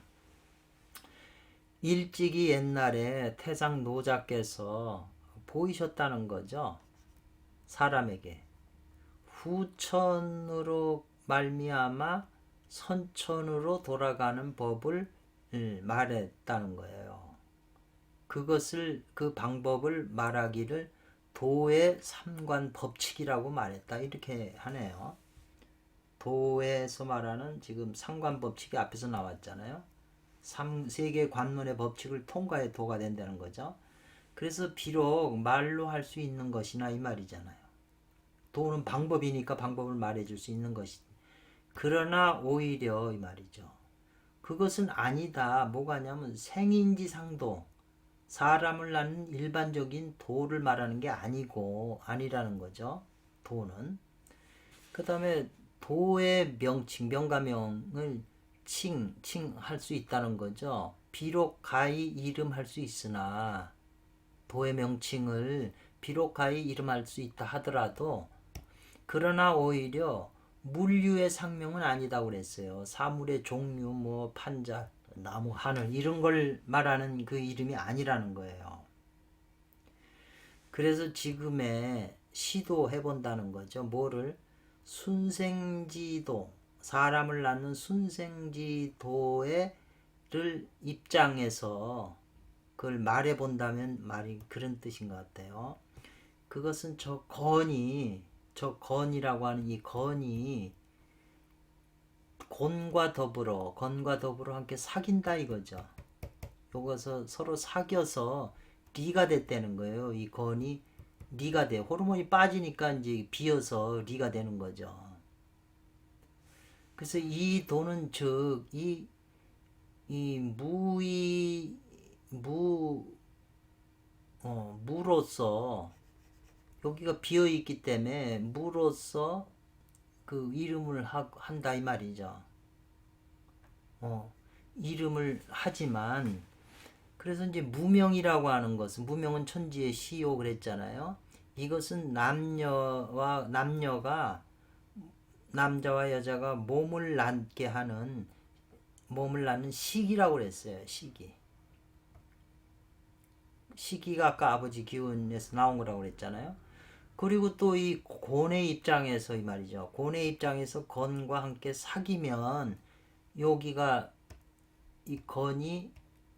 [SPEAKER 1] 일찍이 옛날에 태상 노자께서 보이셨다는 거죠. 사람에게 후천으로 말미암아 선천으로 돌아가는 법을 말했다는 거예요. 그 방법을 말하기를 도의 삼관 법칙이라고 말했다. 이렇게 하네요. 도에서 말하는 지금 삼관 법칙이 앞에서 나왔잖아요. 세계 관문의 법칙을 통과해 도가 된다는 거죠. 그래서 비록 말로 할 수 있는 것이나 이 말이잖아요. 도는 방법이니까 방법을 말해줄 수 있는 것이. 그러나 오히려 이 말이죠. 그것은 아니다. 뭐가냐면 생인지상도, 사람을 낳는 일반적인 도를 말하는 게 아니라는 거죠. 도는. 그 다음에 도의 명칭, 명가명을 칭할 수 있다는 거죠. 비록 가히 이름할 수 있으나 도의 명칭을 비록 가히 이름할 수 있다 하더라도 그러나 오히려 물류의 상명은 아니다고 그랬어요. 사물의 종류, 판자, 나무, 하늘 이런 걸 말하는 그 이름이 아니라는 거예요. 그래서 지금의 시도해본다는 거죠. 뭐를? 순생지도, 사람을 낳는 순생지도를 입장에서 그걸 말해본다면 말이 그런 뜻인 것 같아요. 그것은 저 건이라고 하는 이 건이 건과 더불어 함께 사귄다 이거죠. 요것서 서로 사귀어서 리가 됐다는 거예요. 이 건이 리가 돼. 호르몬이 빠지니까 이제 비어서 리가 되는 거죠. 그래서 이 도는 즉 무로서 여기가 비어 있기 때문에 무로서 그 이름을 한다 이 말이죠. 이름을 하지만 그래서 이제 무명이라고 하는 것은 무명은 천지의 시요 그랬잖아요. 이것은 남자와 여자가 몸을 낳는 시기라고 그랬어요. 시기가 아까 아버지 기운에서 나온 거라고 그랬잖아요. 그리고 또 이 곤의 입장에서 이 말이죠. 곤의 입장에서 건과 함께 사귀면 여기가 이 건이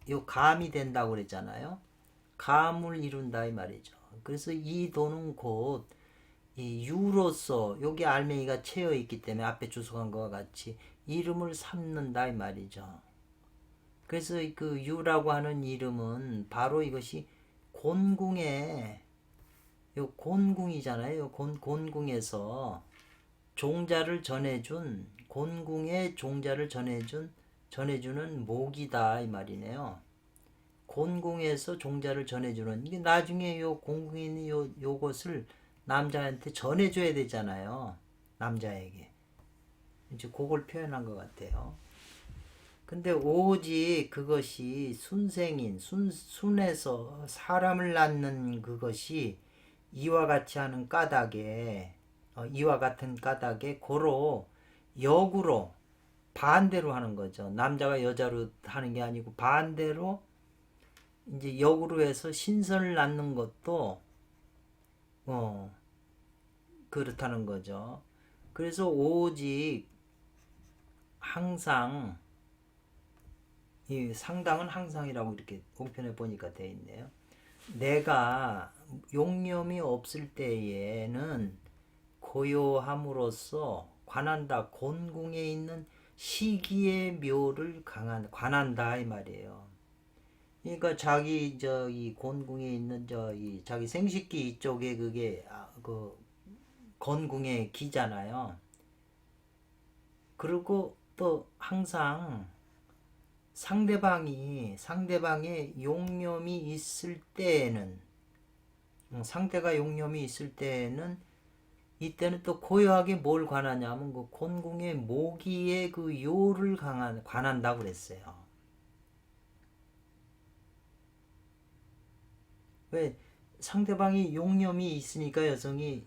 [SPEAKER 1] 요 감이 된다고 그랬잖아요. 감을 이룬다 이 말이죠. 그래서 이 도는 곧 이 유로서 여기 알맹이가 채여 있기 때문에 앞에 주석한 것과 같이 이름을 삼는다 이 말이죠. 그래서 그 유라고 하는 이름은 바로 이것이 곤궁의 요 곤궁이잖아요. 곤궁에서 종자를 전해준 곤궁의 종자를 전해주는 목이다 이 말이네요. 곤궁에서 종자를 전해주는 이게 나중에 요 공궁에 있는 요것을 남자한테 전해줘야 되잖아요. 남자에게 이제 그걸 표현한 것 같아요. 근데 오직 그것이 순생인 순에서 사람을 낳는 그것이 이와 같이 하는 까닭에 이와 같은 까닭에 고로 역으로 반대로 하는 거죠. 남자가 여자로 하는 게 아니고 반대로 이제 역으로 해서 신선을 낳는 것도 그렇다는 거죠. 그래서 오직 항상 이 상당은 항상이라고 이렇게 공편에 보니까 되어 있네요. 내가 용념이 없을 때에는 고요함으로써 관한다. 곤궁에 있는 시기의 묘를 관한다 이 말이에요. 그러니까 자기 이 곤궁에 있는 이 자기 생식기 이쪽에 그게 그 건궁의 기잖아요. 그리고 또 항상 상대방의 용념이 있을 때에는 상대가 용념이 있을 때에는 이때는 또 고요하게 뭘 관하냐면 그 곤궁의 모기의 그 요를 관한다고 그랬어요. 왜 상대방이 용념이 있으니까 여성이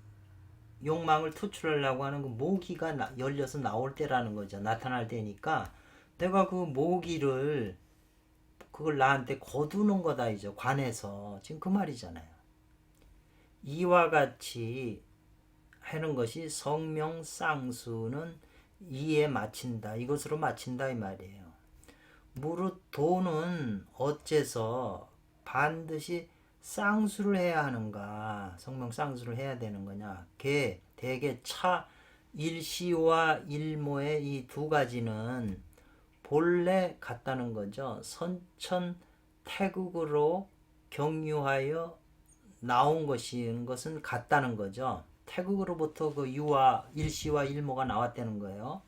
[SPEAKER 1] 욕망을 투출하려고 하는 그 모기가 열려서 나올 때라는 거죠. 나타날 때니까 내가 그 모기를 그걸 나한테 거두는 거다 이죠. 관해서 지금 그 말이잖아요. 이와 같이 하는 것이 성명 쌍수는 이에 마친다. 이것으로 마친다 이 말이에요. 무릇 도는 어째서 반드시 쌍수를 해야 하는가? 성명 쌍수를 해야 되는 거냐? 대개 차 일시와 일모의 이 두 가지는 본래 같다는 거죠. 선천 태국으로 경유하여 나온 것은 같다는 거죠. 태국으로부터 그 유와 일시와 일모가 나왔다는 거예요.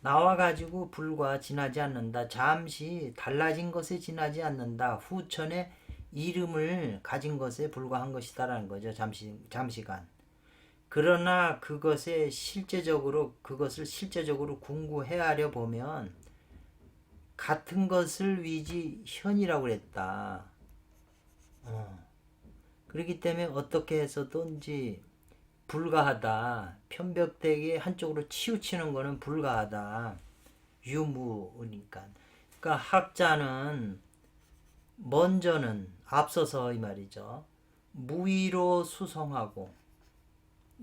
[SPEAKER 1] 나와가지고 불과 지나지 않는다. 잠시 달라진 것에 지나지 않는다. 후천의 이름을 가진 것에 불과한 것이다라는 거죠. 잠시간. 그러나 그것을 실제적으로 궁구해하려 보면 같은 것을 위지 현이라고 그랬다. 그렇기 때문에 어떻게 해서든지 불가하다. 편벽되게 한쪽으로 치우치는 거는 불가하다. 유무니까. 그러니까 학자는 먼저는 앞서서 이 말이죠. 무의로 수성하고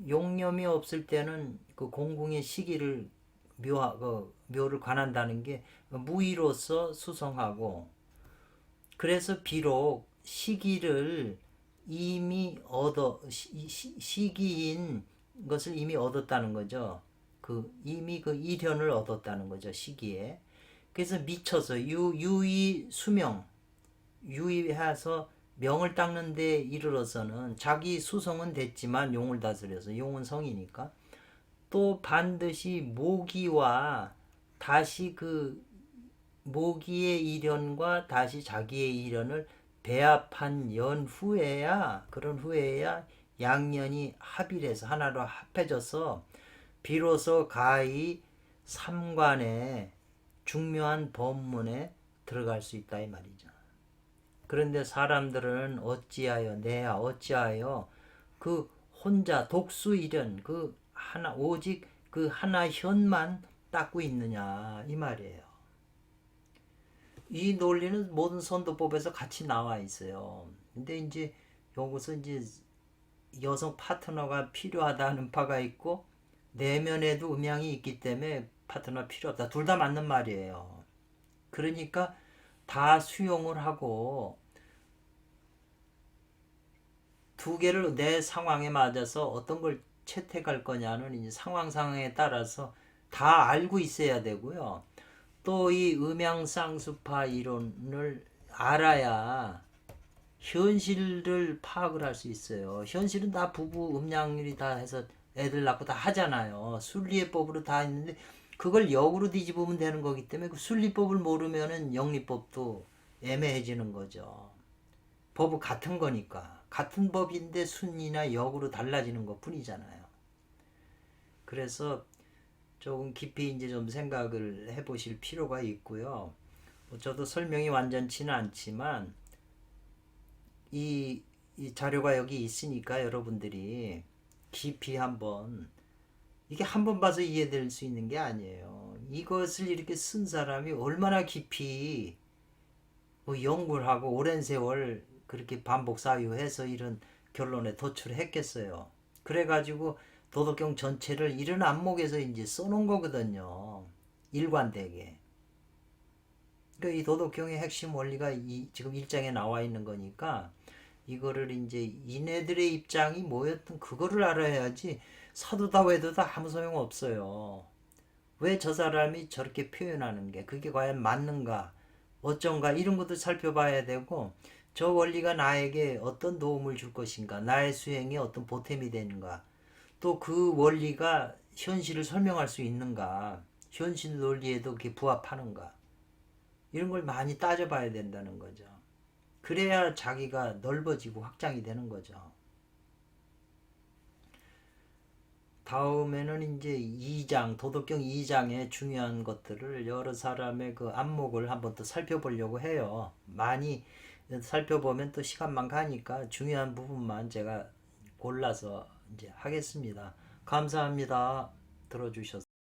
[SPEAKER 1] 용념이 없을 때는 그 공궁의 시기를 묘를 관한다는 게 무의로서 수성하고 그래서 비록 시기를 이미 시기인 것을 이미 얻었다는 거죠. 이미 그 이련을 얻었다는 거죠. 시기에. 그래서 미쳐서 유의 수명 유의해서 명을 닦는 데 이르러서는 자기 수성은 됐지만 용을 다스려서 용은 성이니까 또 반드시 모기와 다시 그 모기의 이련과 다시 자기의 이련을 배합한 그런 후에야 양년이 합일해서 하나로 합해져서 비로소 가히 삼관의 중요한 법문에 들어갈 수 있다 이 말이죠. 그런데 사람들은 어찌하여 그 혼자 독수일연 그 하나 오직 그 하나 현만 닦고 있느냐 이 말이에요. 이 논리는 모든 선도법에서 같이 나와 있어요. 근데 이제 여기서 이제 여성 파트너가 필요하다는 바가 있고 내면에도 음양이 있기 때문에 파트너 필요 없다. 둘 다 맞는 말이에요. 그러니까 다 수용을 하고 두 개를 내 상황에 맞아서 어떤 걸 채택할 거냐는 이제 상황에 따라서 다 알고 있어야 되고요. 또 이 음양쌍수파 이론을 알아야 현실을 파악을 할 수 있어요. 현실은 다 부부 음양일이 다 해서 애들 낳고 다 하잖아요. 순리의법으로 다 있는데 그걸 역으로 뒤집으면 되는 거기 때문에 그 순리법을 모르면은 영리법도 애매해지는 거죠. 법은 같은 거니까. 같은 법인데 순이나 역으로 달라지는 것 뿐이잖아요. 그래서 조금 깊이 이제 좀 생각을 해보실 필요가 있고요. 저도 설명이 완전치는 않지만 이 자료가 여기 있으니까 여러분들이 깊이 한번 이게 한 번 봐서 이해될 수 있는 게 아니에요. 이것을 이렇게 쓴 사람이 얼마나 깊이 뭐 연구를 하고 오랜 세월 그렇게 반복 사유해서 이런 결론에 도출했겠어요. 그래가지고 도덕경 전체를 이런 안목에서 이제 써놓은 거거든요. 일관되게. 그러니까 이 도덕경의 핵심 원리가 지금 1장에 나와 있는 거니까 이거를 이제 이네들의 입장이 뭐였든 그거를 알아야지 사도다 외도다 아무 소용 없어요. 왜 저 사람이 저렇게 표현하는 게 그게 과연 맞는가 어쩐가 이런 것도 살펴봐야 되고 저 원리가 나에게 어떤 도움을 줄 것인가 나의 수행에 어떤 보탬이 되는가 또 그 원리가 현실을 설명할 수 있는가 현실 논리에도 그게 부합하는가 이런 걸 많이 따져봐야 된다는 거죠. 그래야 자기가 넓어지고 확장이 되는 거죠. 다음에는 이제 2장, 도덕경 2장의 중요한 것들을 여러 사람의 그 안목을 한번 또 살펴보려고 해요. 많이 살펴보면 또 시간만 가니까 중요한 부분만 제가 골라서 이제 하겠습니다. 감사합니다. 들어주셔서.